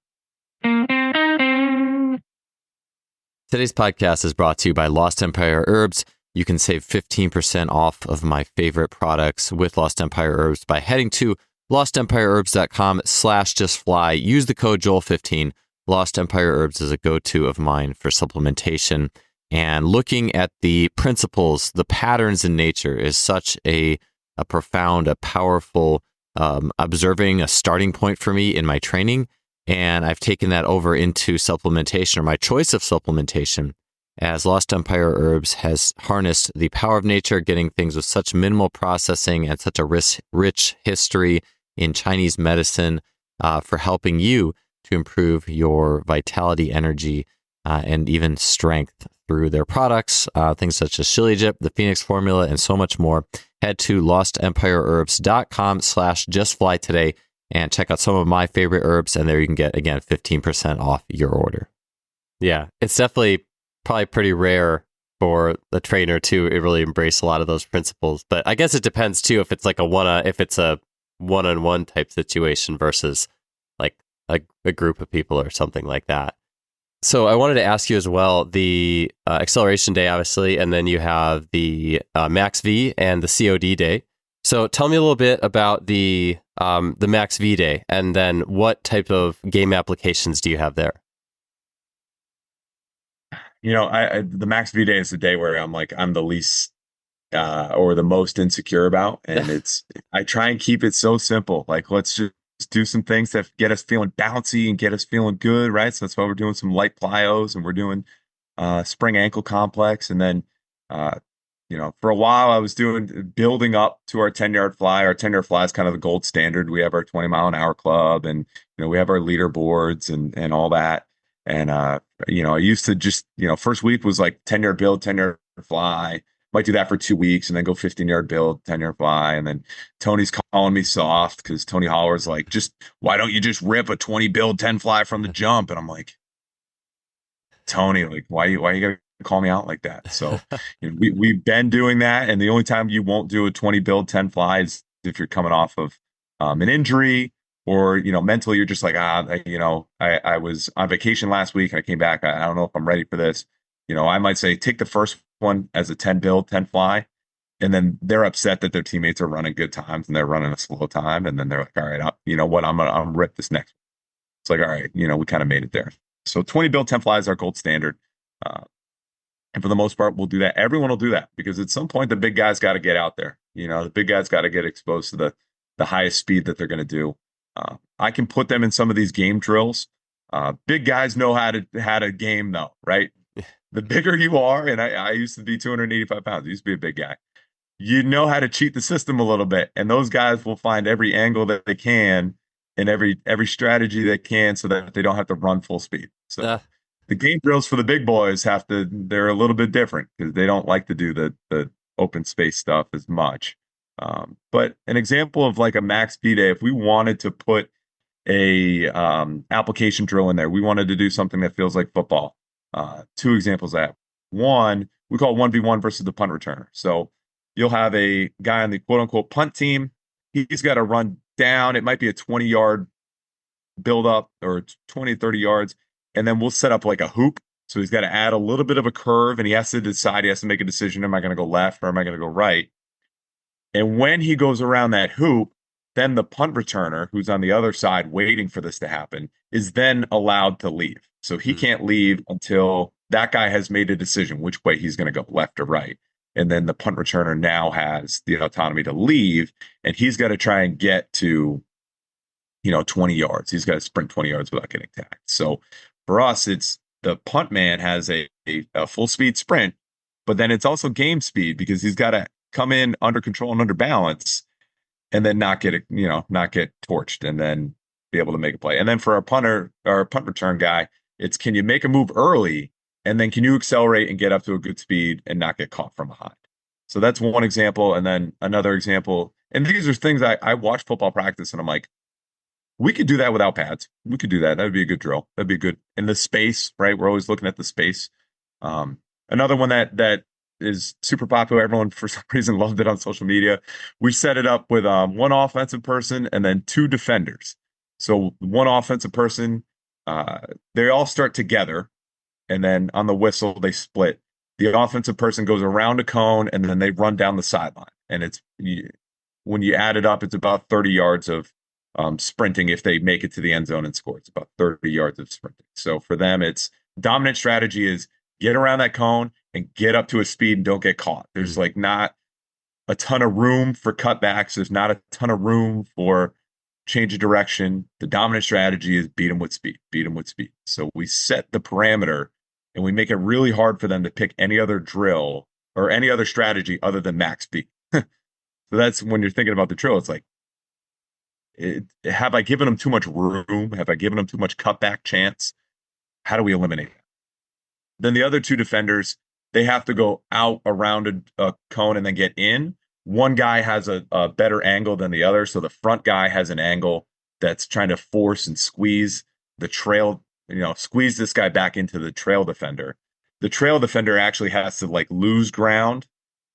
Today's podcast is brought to you by Lost Empire Herbs. You can save 15% off of my favorite products with Lost Empire Herbs by heading to lostempireherbs.com/justfly. Use the code Joel15. Lost Empire Herbs is a go-to of mine for supplementation. And looking at the principles, the patterns in nature is such a profound, a powerful, observing a starting point for me in my training. And I've taken that over into supplementation, or my choice of supplementation, as Lost Empire Herbs has harnessed the power of nature, getting things with such minimal processing and such a rich history in Chinese medicine for helping you to improve your vitality, energy, and even strength through their products, things such as Shilajit, the Phoenix Formula, and so much more. Head to lostempireherbs.com/justfly today and check out some of my favorite herbs, and there you can get, again, 15% off your order. Yeah, it's definitely probably pretty rare for the trainer to really embrace a lot of those principles. But I guess it depends too if it's like if it's a one-on-one type situation versus like a group of people or something like that. So I wanted to ask you as well, the acceleration day, obviously, and then you have the Max V and the COD day. So tell me a little bit about the Max V day, and then what type of game applications do you have there? The Max V day is the day where I'm the least or the most insecure about, and I try and keep it so simple. Like, let's just do some things that get us feeling bouncy and get us feeling good, right? So that's why we're doing some light plyos, and we're doing spring ankle complex, and then for a while I was building up to our 10-yard fly. Our 10-yard fly is kind of the gold standard. We have our 20-mile-an-hour club, and we have our leaderboards and all that. And I used to just first week was like 10-yard build, 10-yard fly. might do that for 2 weeks and then go 15-yard build, 10-yard fly. And then Tony's calling me soft because Tony Holler's like, just why don't you just rip a 20 build, 10 fly from the jump? And I'm like, Tony, like, why you gotta call me out like that? So we've been doing that. And the only time you won't do a 20 build, 10 fly is if you're coming off of an injury, or, mentally you're just like, I was on vacation last week and I came back. I don't know if I'm ready for this. I might say take the first one as a 10 build, 10 fly, and then they're upset that their teammates are running good times and they're running a slow time. And then they're like, all right, you know what? I'm gonna rip this next one. It's like, all right, we kind of made it there. So 20 build, 10 fly is our gold standard. And for the most part, we'll do that. Everyone will do that because at some point the big guys got to get out there. The big guys got to get exposed to the highest speed that they're going to do. I can put them in some of these game drills. Big guys know how to game though, right? The bigger you are, and I used to be 285 pounds. I used to be a big guy. You know how to cheat the system a little bit, and those guys will find every angle that they can and every strategy they can so that they don't have to run full speed. So the game drills for the big boys they're a little bit different because they don't like to do the open space stuff as much. But an example of like a max speed day, if we wanted to put a application drill in there, we wanted to do something that feels like football. Two examples of that. One, we call 1v1 versus the punt returner. So you'll have a guy on the quote unquote punt team. He's got to run down. It might be a 20-yard build up or 20, 30 yards. And then we'll set up like a hoop. So he's got to add a little bit of a curve and he has to make a decision. Am I going to go left or am I going to go right? And when he goes around that hoop, then the punt returner, who's on the other side waiting for this to happen, is then allowed to leave. So he can't leave until that guy has made a decision which way he's going to go, left or right. And then the punt returner now has the autonomy to leave, and he's got to try and get to, 20 yards. He's got to sprint 20 yards without getting tagged. So for us, it's the punt man has a full speed sprint, but then it's also game speed because he's got to come in under control and under balance and then not get torched and then be able to make a play. And then for our punt return guy, it's can you make a move early and then can you accelerate and get up to a good speed and not get caught from behind? So that's one example. And then another example, and these are things I watch football practice and I'm like, we could do that without pads. We could do that. That would be a good drill. That'd be good in the space, right? We're always looking at the space. Another one that is super popular. Everyone for some reason loved it on social media. We set it up with one offensive person and then two defenders. So one offensive person, they all start together, and then on the whistle they split. The offensive person goes around a cone and then they run down the sideline. And when you add it up, it's about 30 yards of sprinting if they make it to the end zone and score. It's about 30 yards of sprinting. So for them, it's dominant strategy is get around that cone and get up to a speed and don't get caught. There's like not a ton of room for cutbacks. There's not a ton of room for change of direction. The dominant strategy is beat them with speed. So we set the parameter and we make it really hard for them to pick any other drill or any other strategy other than max speed. So that's when you're thinking about the drill. It's like, have I given them too much room? Have I given them too much cutback chance? How do we eliminate that? Then the other two defenders, they have to go out around a cone and then get in. One guy has a better angle than the other. So the front guy has an angle that's trying to force and squeeze the trail, squeeze this guy back into the trail defender. The trail defender actually has to like lose ground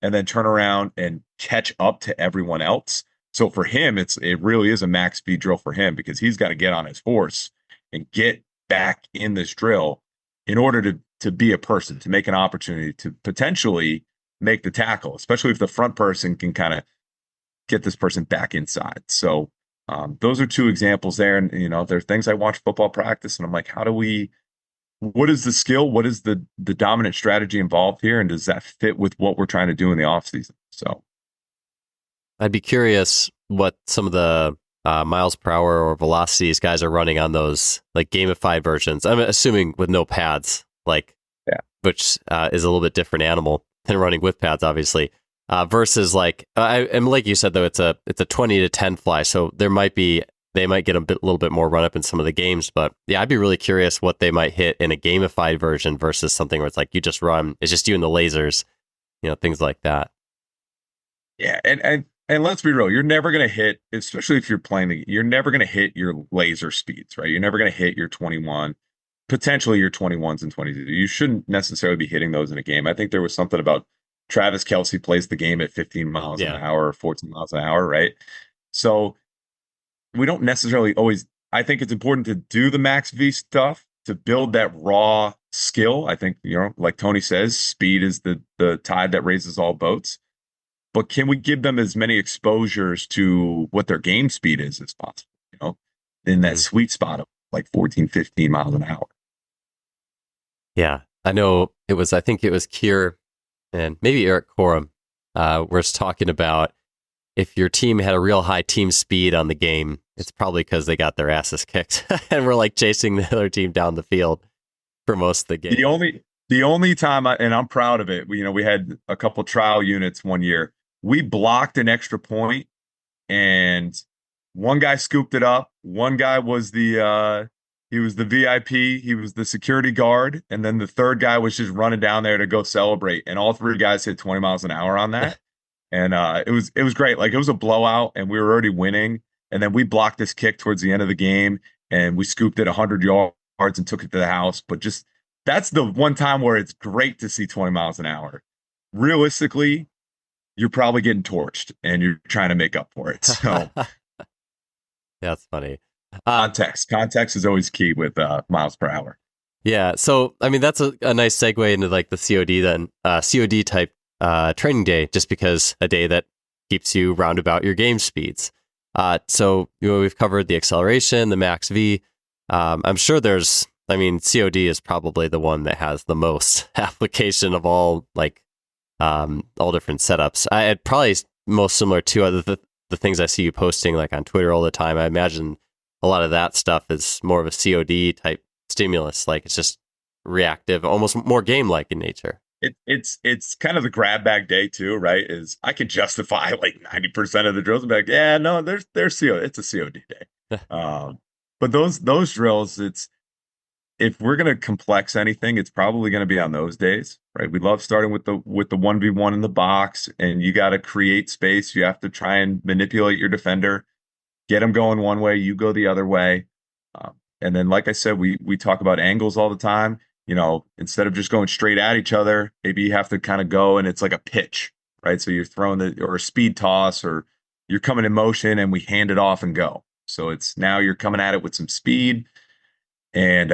and then turn around and catch up to everyone else. So for him, it really is a max speed drill for him because he's got to get on his horse and get back in this drill in order to be a person, to make an opportunity to potentially make the tackle, especially if the front person can kind of get this person back inside. So those are two examples there. And, there are things I watch football practice and I'm like, what is the skill? What is the dominant strategy involved here? And does that fit with what we're trying to do in the off season? So I'd be curious what some of the miles per hour or velocities guys are running on those like gamified versions. I'm assuming with no pads, which is a little bit different animal than running with pads, obviously. Versus like you said though, it's a 20 to 10 fly, so they might get a little bit more run up in some of the games. But yeah, I'd be really curious what they might hit in a gamified version versus something where it's like you just run, it's just you and the lasers. things like that. Yeah, and let's be real, you're never going to hit, especially if you're playing you're never going to hit your laser speeds, right? You're never going to hit your 21, potentially your 21s and 22s. You shouldn't necessarily be hitting those in a game. I think there was something about Travis Kelce plays the game at 15 miles an Yeah. hour or 14 miles an hour, right? So we don't necessarily always, I think it's important to do the max V stuff to build that raw skill. I think, like Tony says, speed is the tide that raises all boats. But can we give them as many exposures to what their game speed is as possible, in that sweet spot of like 14, 15 miles an hour? Yeah. I think it was Kier and maybe Eric Corum was talking about if your team had a real high team speed on the game, it's probably because they got their asses kicked and we're like chasing the other team down the field for most of the game. The only time, and I'm proud of it, we had a couple trial units one year. We blocked an extra point, and one guy scooped it up. One guy was he was the VIP, he was the security guard, and then the third guy was just running down there to go celebrate. And all three guys hit 20 miles an hour on that. And it was great. Like, it was a blowout, and we were already winning. And then we blocked this kick towards the end of the game, and we scooped it 100 yards and took it to the house. But just that's the one time where it's great to see 20 miles an hour. Realistically, you're probably getting torched and you're trying to make up for it. So that's funny. Context is always key with miles per hour. Yeah. So, I mean, that's a nice segue into like the COD then, COD type training day, just because a day that keeps you roundabout your game speeds. So, we've covered the acceleration, the max V. I'm sure COD is probably the one that has the most application of all different setups. I'd probably most similar to the things I see you posting like on Twitter all the time. I imagine a lot of that stuff is more of a COD type stimulus. Like, it's just reactive, almost more game-like in nature. It's kind of the grab bag day too, right? Is I could justify like 90% of the drills and be like, yeah, no, there's COD. It's a COD day. But those drills, if we're going to complex anything, it's probably going to be on those days, right? We love starting with the 1v1 in the box, and you got to create space. You have to try and manipulate your defender, get them going one way, you go the other way. And then, like I said, we talk about angles all the time. Instead of just going straight at each other, maybe you have to kind of go, and it's like a pitch, right? So you're throwing or a speed toss, or you're coming in motion and we hand it off and go. So it's now you're coming at it with some speed. And,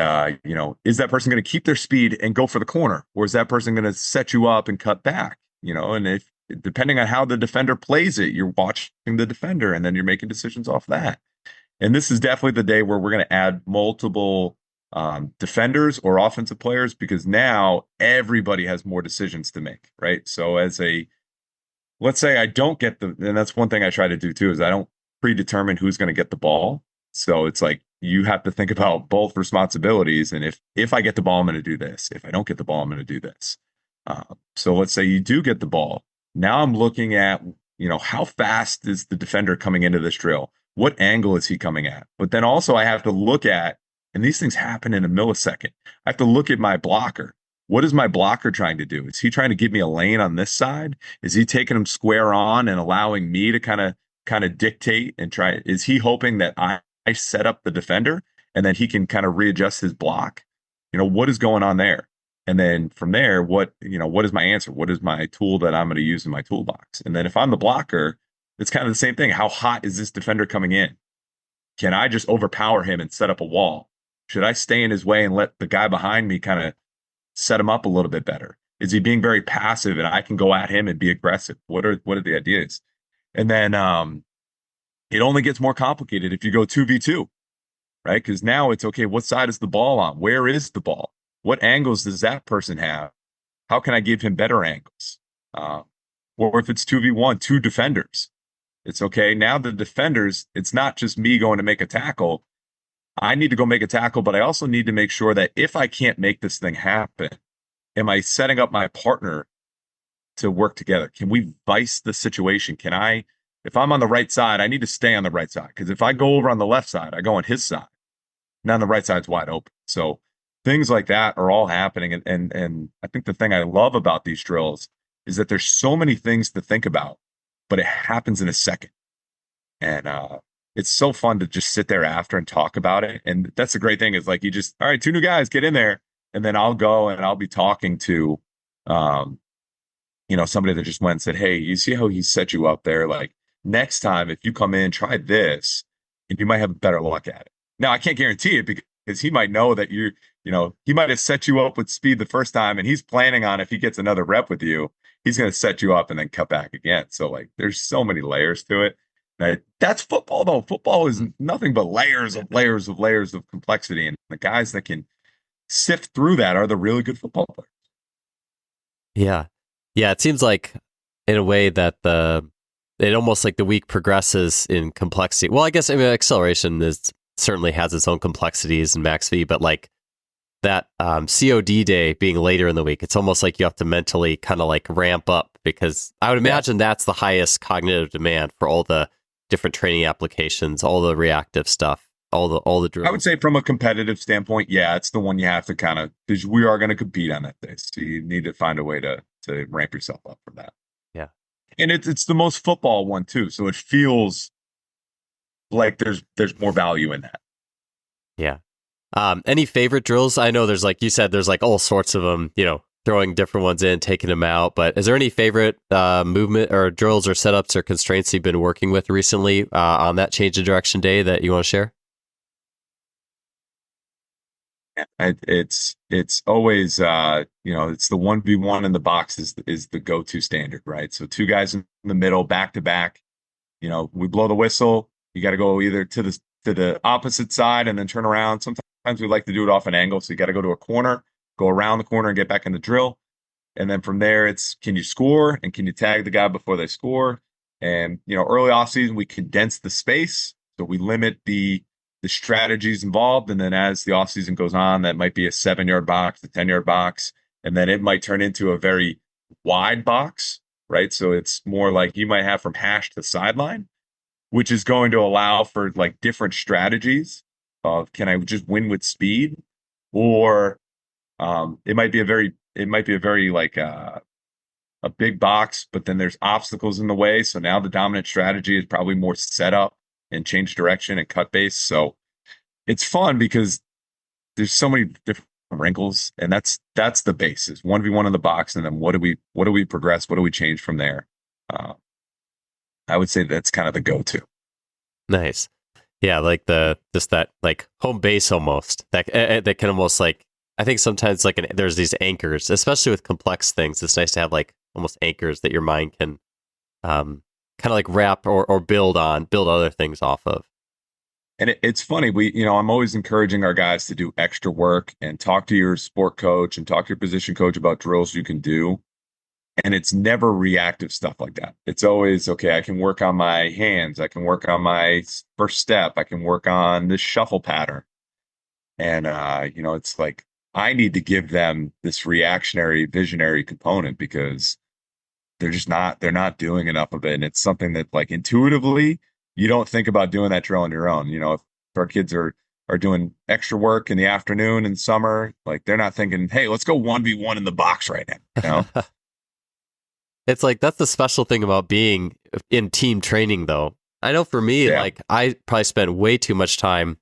is that person going to keep their speed and go for the corner? Or is that person going to set you up and cut back? And if, depending on how the defender plays it, you're watching the defender and then you're making decisions off that. And this is definitely the day where we're going to add multiple defenders or offensive players, because now everybody has more decisions to make, right? So let's say I don't get and that's one thing I try to do too, is I don't predetermine who's going to get the ball. So it's like, you have to think about both responsibilities. And if I get the ball, I'm going to do this. If I don't get the ball, I'm going to do this. So let's say you do get the ball. Now I'm looking at, how fast is the defender coming into this drill? What angle is he coming at? But then also I have to look at, and these things happen in a millisecond. I have to look at my blocker. What is my blocker trying to do? Is he trying to give me a lane on this side? Is he taking him square on and allowing me to kind of dictate and try? Is he hoping that I set up the defender and then he can kind of readjust his block? What is going on there? And then from there, what is my answer? What is my tool that I'm going to use in my toolbox? And then if I'm the blocker, it's kind of the same thing. How hot is this defender coming in? Can I just overpower him and set up a wall? Should I stay in his way and let the guy behind me kind of set him up a little bit better? Is he being very passive and I can go at him and be aggressive? What are the ideas? And then it only gets more complicated if you go 2v2, right? Because now it's, okay, what side is the ball on? Where is the ball? What angles does that person have? How can I give him better angles? Or if it's 2v1, two defenders, it's okay. Now the defenders, it's not just me going to make a tackle. I need to go make a tackle, but I also need to make sure that if I can't make this thing happen, am I setting up my partner to work together? Can we vice the situation? If I'm on the right side, I need to stay on the right side, because if I go over on the left side, I go on his side. Now the right side's wide open. So things like that are all happening. And I think the thing I love about these drills is that there's so many things to think about, but it happens in a second. And it's so fun to just sit there after and talk about it. And that's the great thing is like, you just, all right, 2 new guys, get in there. And then I'll go and I'll be talking to, um, somebody that just went and said, hey, you see how he set you up there? Like next time, if you come in, try this, and you might have better luck at it. Now, I can't guarantee it because he might know that he might have set you up with speed the first time, and he's planning on if he gets another rep with you, he's going to set you up and then cut back again. So like, there's so many layers to it. Right? That's football, though. Football is nothing but layers of layers of layers of complexity, and the guys that can sift through that are the really good football players. Yeah. Yeah. It seems like in a way that it almost like the week progresses in complexity. Well, I guess, acceleration certainly has its own complexities in Max V, but like that COD day being later in the week, it's almost like you have to mentally kind of like ramp up, because I would imagine that's the highest cognitive demand for all the different training applications, all the reactive stuff, all the drills. I would say from a competitive standpoint, yeah, it's the one you have to kind of, because we are going to compete on that day. So you need to find a way to ramp yourself up for that. Yeah. And it's the most football one too. So it feels like there's more value in that. Yeah. Any favorite drills? I know there's, like you said, there's like all sorts of them, throwing different ones in, taking them out. But is there any favorite movement or drills or setups or constraints you've been working with recently on that change of direction day that you want to share? It's always it's the 1v1 in the box is the go-to standard, right? So 2 guys in the middle, back to back. We blow the whistle. You got to go either to the opposite side and then turn around. Sometimes we like to do it off an angle, so you got to go to a corner, go around the corner, and get back in the drill. And then from there, it's can you score and can you tag the guy before they score? And early off season, we condense the space, so we limit the strategies involved. And then as the offseason goes on, that might be a 7-yard box, a 10-yard box, and then it might turn into a very wide box, right? So it's more like you might have from hash to sideline, which is going to allow for like different strategies of can I just win with speed, or it might be a very like a big box, but then there's obstacles in the way. So now the dominant strategy is probably more setup and change direction and cut base. So it's fun because there's so many different wrinkles, and that's the basis. 1v1 in the box, and then what do we progress? What do we change from there? I would say that's kind of the go-to. Nice. Yeah, like that like home base almost. That can almost like, I think sometimes like there's these anchors, especially with complex things. It's nice to have like almost anchors that your mind can kind of like wrap or build other things off of. And it's funny, I'm always encouraging our guys to do extra work and talk to your sport coach and talk to your position coach about drills you can do. And it's never reactive stuff like that. It's always, okay, I can work on my hands. I can work on my first step. I can work on this shuffle pattern. And, it's like, I need to give them this reactionary, visionary component because they're not doing enough of it. And it's something that like intuitively, you don't think about doing that drill on your own. If our kids are doing extra work in the afternoon in summer, like they're not thinking, hey, let's go 1v1 in the box right now. It's like, that's the special thing about being in team training though. I know for me, like I probably spent way too much time,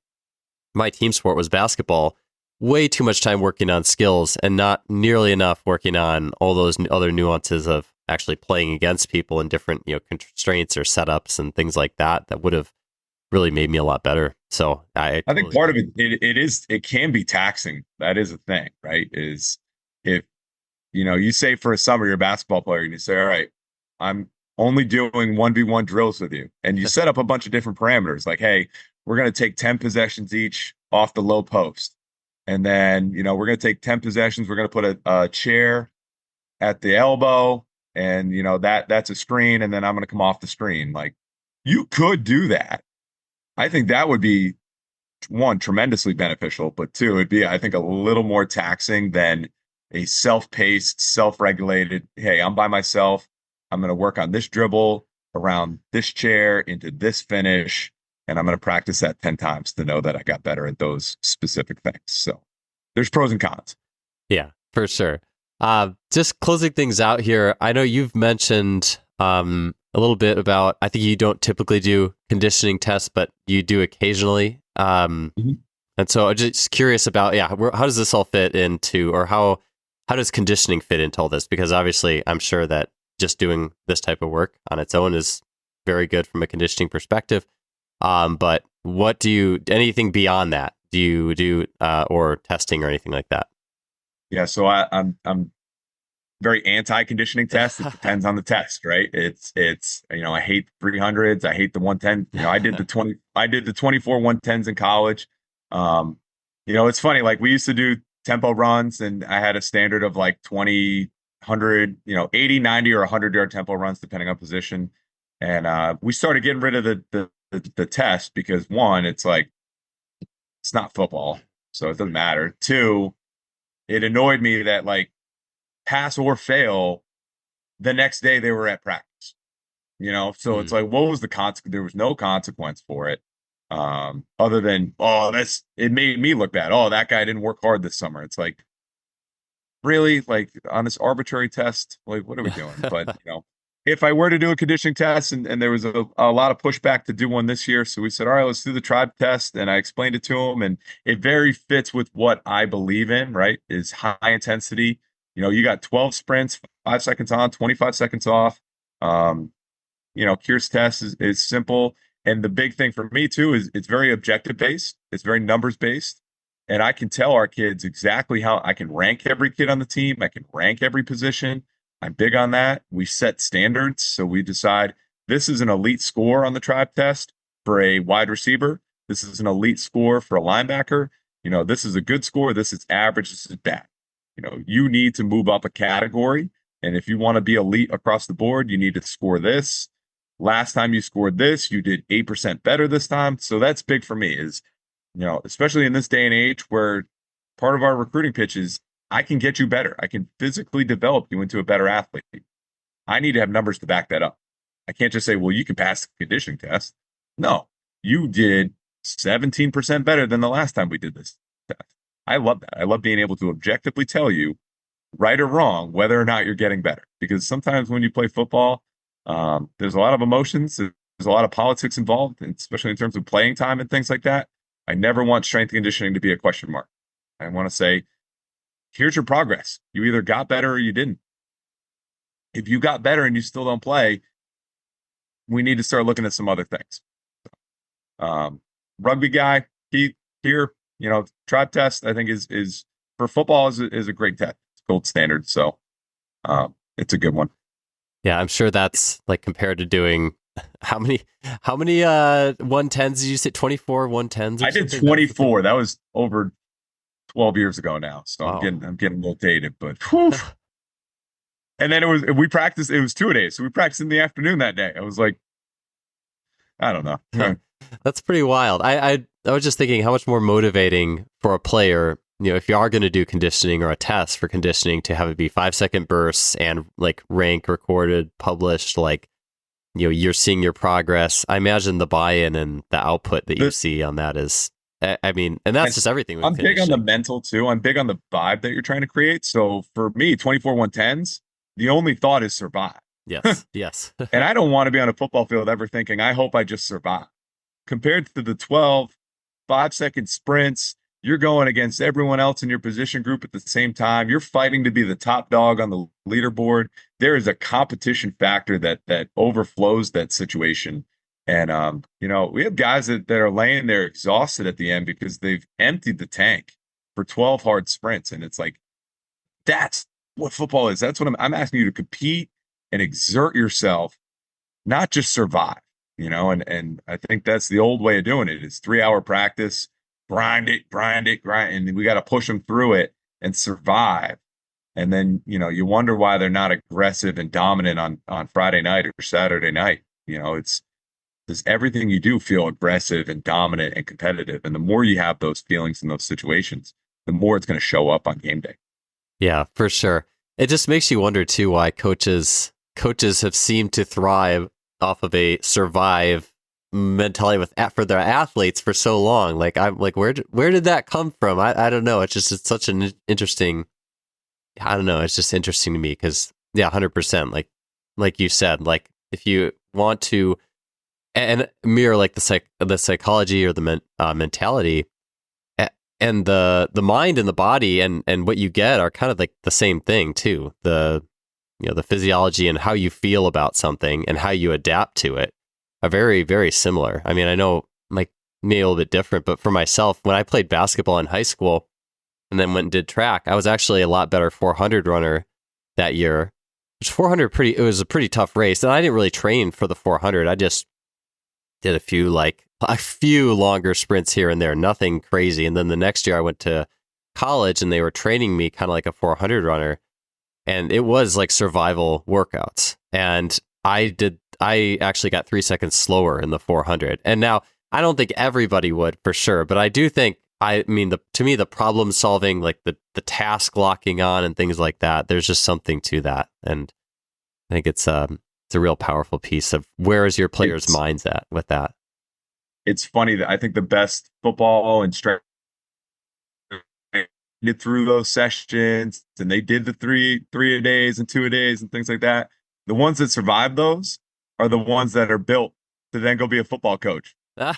my team sport was basketball, way too much time working on skills and not nearly enough working on all those other nuances of actually playing against people in different, constraints or setups and things like that would have really made me a lot better. So I think part of it can be taxing. That is a thing, right? Is if, you say for a summer, you're a basketball player and you say, all right, I'm only doing 1v1 drills with you. And you set up a bunch of different parameters like, hey, we're going to take 10 possessions each off the low post. And then, we're going to take 10 possessions. We're going to put a chair at the elbow, and, that's a screen. And then I'm going to come off the screen. Like, you could do that. I think that would be, one, tremendously beneficial, but two, it'd be, I think, a little more taxing than a self-paced, self-regulated, hey, I'm by myself. I'm going to work on this dribble around this chair into this finish. And I'm going to practice that 10 times to know that I got better at those specific things. So there's pros and cons. Yeah, for sure. Just closing things out here. I know you've mentioned a little bit about, I think you don't typically do conditioning tests, but you do occasionally. Mhm. And so I'm just curious about, how does this all fit into, or how does conditioning fit into all this? Because obviously I'm sure that just doing this type of work on its own is very good from a conditioning perspective. But anything beyond that, do you do, or testing or anything like that? Yeah, so I'm very anti-conditioning test. It depends on the test, right? It's I hate 300s. I hate the 110. I did the 24 110s in college. It's funny. Like we used to do tempo runs, and I had a standard of like 20, 100, 80, 90, or 100-yard tempo runs, depending on position. And we started getting rid of the test because one, it's like it's not football, so it doesn't matter. Two, it annoyed me that like pass or fail, the next day they were at practice. So it's like, what was the consequence? There was no consequence for it, other than it made me look bad. Oh, that guy didn't work hard this summer. It's like, really, like on this arbitrary test, like what are we doing? But if I were to do a conditioning test, and there was a lot of pushback to do one this year, so we said, all right, let's do the tribe test, and I explained it to him, and it very fits with what I believe in. Right, is high intensity. You got 12 sprints, 5 seconds on, 25 seconds off. Kier's test is simple. And the big thing for me too is it's very objective based. It's very numbers based. And I can tell our kids exactly how I can rank every kid on the team. I can rank every position. I'm big on that. We set standards. So we decide this is an elite score on the tribe test for a wide receiver. This is an elite score for a linebacker. This is a good score. This is average. This is bad. You need to move up a category. And if you want to be elite across the board, you need to score this. Last time you scored this, you did 8% better this time. So that's big for me is, especially in this day and age where part of our recruiting pitch is I can get you better. I can physically develop you into a better athlete. I need to have numbers to back that up. I can't just say, well, you can pass the conditioning test. No, you did 17% better than the last time we did this test. I love that. I love being able to objectively tell you, right or wrong, whether or not you're getting better. Because sometimes when you play football, there's a lot of emotions. There's a lot of politics involved, especially in terms of playing time and things like that. I never want strength and conditioning to be a question mark. I want to say, here's your progress. You either got better or you didn't. If you got better and you still don't play, we need to start looking at some other things. Rugby guy, here, tribe test, I think is for football is a great test. It's gold standard. So it's a good one. Yeah, I'm sure that's like compared to doing how many 110s did you say? 24 110s? I did 24. That was over 12 years ago now. So wow. I'm getting a little dated, but whew. And then it was 2 days. So we practiced in the afternoon that day. I was like, I don't know. That's pretty wild. I was just thinking how much more motivating for a player, if you are going to do conditioning or a test for conditioning, to have it be 5-second bursts and like rank, recorded, published, like, you're seeing your progress. I imagine the buy-in and the output that you see on that is, and that's just everything. I'm big on the mental too. I'm big on the vibe that you're trying to create. So for me, 24 110s, the only thought is survive. Yes. Yes. And I don't want to be on a football field ever thinking, I hope I just survive. Compared to the 12 5-second sprints, you're going against everyone else in your position group at the same time. You're fighting to be the top dog on the leaderboard. There is a competition factor that overflows that situation. And, we have guys that are laying there exhausted at the end because they've emptied the tank for 12 hard sprints. And it's like, that's what football is. That's what I'm asking you to compete and exert yourself, not just survive, and I think that's the old way of doing it is 3-hour practice, grind it, and we got to push them through it and survive. And then, you wonder why they're not aggressive and dominant on Friday night or Saturday night. Does everything you do feel aggressive and dominant and competitive? And the more you have those feelings in those situations, the more it's going to show up on game day. Yeah, for sure. It just makes you wonder too why coaches have seemed to thrive off of a survive mentality for their athletes for so long. Like I'm like, where did that come from? I don't know. It's such an interesting I don't know. It's just interesting to me because, yeah, 100%. Like you said, like if you want to and mirror like the psychology or the mentality and the mind and the body and what you get are kind of like the same thing too. The physiology and how you feel about something and how you adapt to it are very, very similar. I mean, I know like maybe a little bit different, but for myself, when I played basketball in high school and then went and did track, I was actually a lot better 400 runner that year. Which 400 it was a pretty tough race. And I didn't really train for the 400. I just did a few longer sprints here and there, nothing crazy. And then the next year I went to college and they were training me kind of like a 400 runner. And it was like survival workouts. And I actually got 3 seconds slower in the 400. And now I don't think everybody would for sure, but I do think, I mean, to me, the problem solving, like the task locking on and things like that, there's just something to that. And I think it's a real powerful piece of where is your player's minds at with that. It's funny that I think the best football and strength get through those sessions, and they did the three a days and 2 a days and things like that. The ones that survive those are the ones that are built to then go be a football coach, and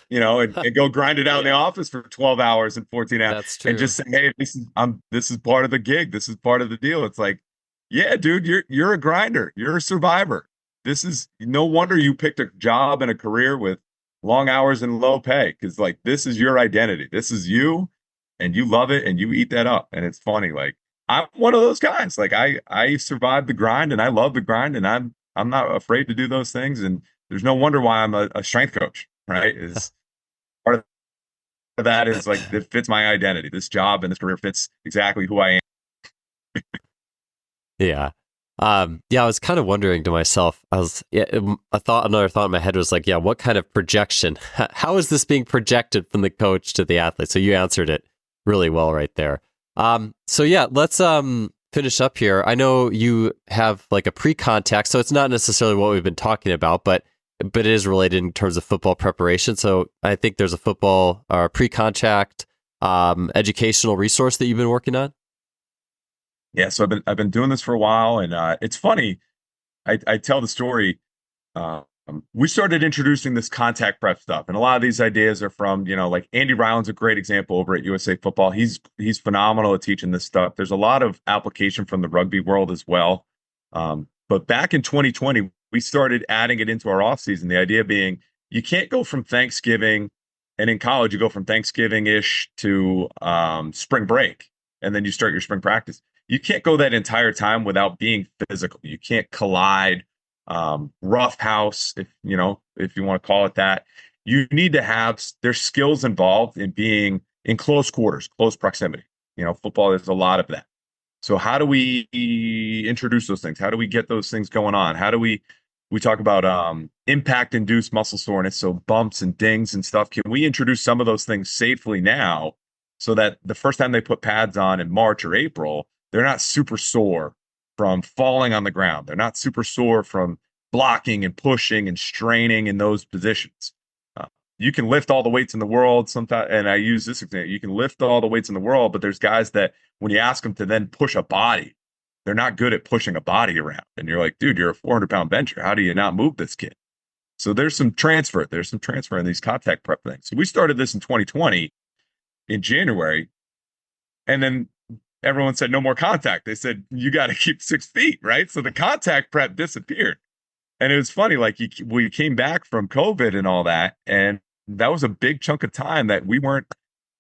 go grind it out in the office for 12 hours and 14 hours. That's true. And just say, hey, this is part of the gig. This is part of the deal. It's like, yeah, dude, you're a grinder. You're a survivor. This is no wonder you picked a job and a career with long hours and low pay, because like this is your identity. This is you, and you love it and you eat that up. And it's funny, like I'm one of those guys. Like I survived the grind and I love the grind, and I'm not afraid to do those things. And there's no wonder why I'm a strength coach, right? Is part of that is like it fits my identity. This job and this career fits exactly who I am. Yeah. I was kind of wondering to myself, another thought in my head was like, yeah, what kind of projection? How is this being projected from the coach to the athlete? So you answered it really well right there. So yeah, let's finish up here. I know you have like a pre-contact, so it's not necessarily what we've been talking about, but it is related in terms of football preparation. So I think there's a football or pre-contact educational resource that you've been working on. Yeah, so I've been doing this for a while, and it's funny. I tell the story. We started introducing this contact prep stuff, and a lot of these ideas are from like Andy Ryland's a great example over at USA Football. He's phenomenal at teaching this stuff. There's a lot of application from the rugby world as well. But back in 2020, we started adding it into our off season. The idea being you can't go from Thanksgiving, and in college you go from Thanksgiving-ish to spring break, and then you start your spring practice. You can't go that entire time without being physical. You can't collide, rough house, if you want to call it that. You need to have there's skills involved in being in close quarters, close proximity. Football, there's a lot of that. So how do we introduce those things? How do we get those things going on? How do we talk about impact induced muscle soreness, so bumps and dings and stuff? Can we introduce some of those things safely now so that the first time they put pads on in March or April, they're not super sore from falling on the ground. They're not super sore from blocking and pushing and straining in those positions. You can lift all the weights in the world sometimes, and I use this example. You can lift all the weights in the world, but there's guys that when you ask them to then push a body, they're not good at pushing a body around. And you're like, dude, you're a 400-pound bencher. How do you not move this kid? So there's some transfer. There's some transfer in these contact prep things. So we started this in 2020 in January, and then everyone said no more contact. They said you got to keep 6 feet, right? So the contact prep disappeared. And it was funny, like we came back from COVID and all that, and that was a big chunk of time that we weren't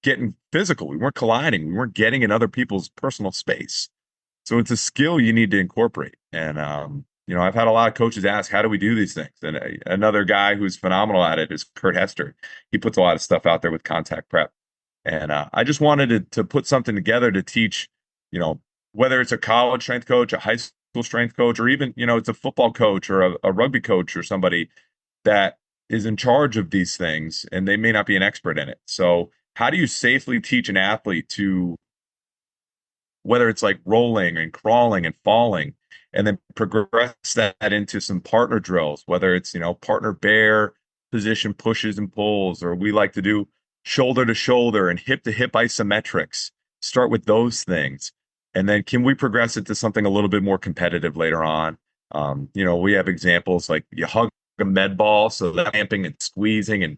getting physical. We weren't colliding. We weren't getting in other people's personal space. So it's a skill you need to incorporate. And I've had a lot of coaches ask, how do we do these things? And another guy who's phenomenal at it is Kurt Hester. He puts a lot of stuff out there with contact prep. And I just wanted to put something together to teach, whether it's a college strength coach, a high school strength coach, or even, it's a football coach or a rugby coach or somebody that is in charge of these things, and they may not be an expert in it. So how do you safely teach an athlete to, whether it's like rolling and crawling and falling, and then progress that into some partner drills, whether it's, partner bear position pushes and pulls, or we like to do shoulder to shoulder and hip to hip isometrics. Start with those things. And then can we progress it to something a little bit more competitive later on? We have examples like you hug a med ball, so that clamping and squeezing, and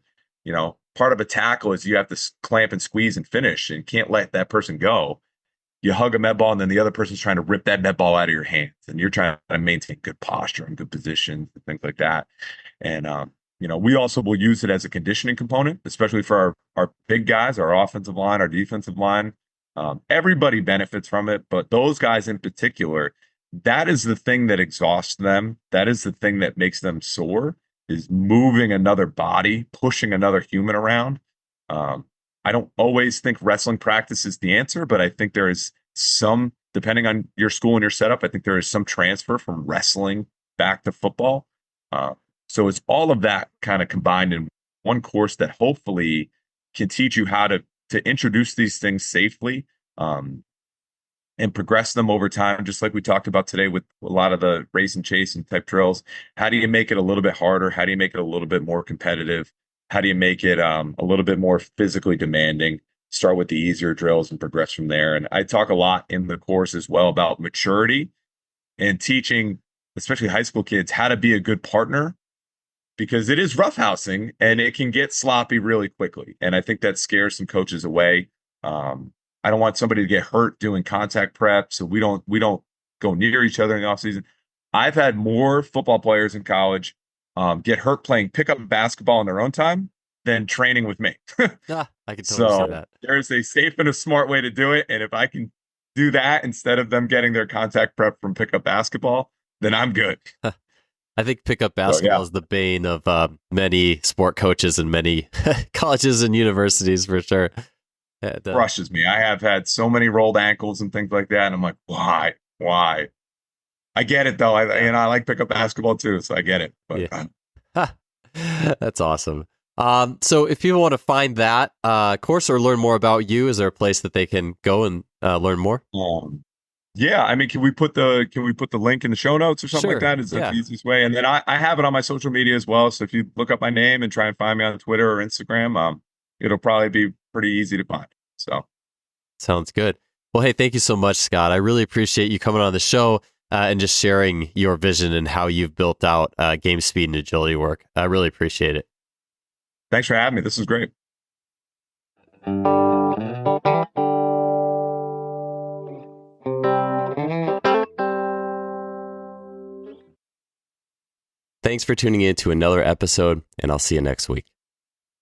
part of a tackle is you have to clamp and squeeze and finish, and can't let that person go. You hug a med ball, and then the other person's trying to rip that med ball out of your hands, and you're trying to maintain good posture and good positions and things like that. And we also will use it as a conditioning component, especially for our big guys, our offensive line, our defensive line. Everybody benefits from it, but those guys in particular, that is the thing that exhausts them. That is the thing that makes them sore, is moving another body, pushing another human around. I don't always think wrestling practice is the answer, but I think there is some, depending on your school and your setup, I think there is some transfer from wrestling back to football. So it's all of that kind of combined in one course that hopefully can teach you how to introduce these things safely, and progress them over time, just like we talked about today with a lot of the race and chase and type drills. How do you make it a little bit harder? How do you make it a little bit more competitive? How do you make it a little bit more physically demanding? Start with the easier drills and progress from there. And I talk a lot in the course as well about maturity and teaching, especially high school kids, how to be a good partner, because it is roughhousing and it can get sloppy really quickly. And I think that scares some coaches away. I don't want somebody to get hurt doing contact prep, so we don't go near each other in the offseason. I've had more football players in college get hurt playing pickup basketball in their own time than training with me. I can totally see that. There's a safe and a smart way to do it. And if I can do that instead of them getting their contact prep from pickup basketball, then I'm good. I think pickup basketball is the bane of many sport coaches and many colleges and universities for sure. Crushes me. I have had so many rolled ankles and things like that. And I'm like, why? I get it though. I like pickup basketball too, so I get it. But That's awesome. So if people want to find that course or learn more about you, is there a place that they can go and learn more? Can we put the link in the show notes or something like that? Is that the easiest way? And then I have it on my social media as well. So if you look up my name and try and find me on Twitter or Instagram, it'll probably be pretty easy to find. So sounds good. Well, hey, thank you so much, Scott. I really appreciate you coming on the show and just sharing your vision and how you've built out game speed and agility work. I really appreciate it. Thanks for having me. This is great. Thanks for tuning in to another episode, and I'll see you next week.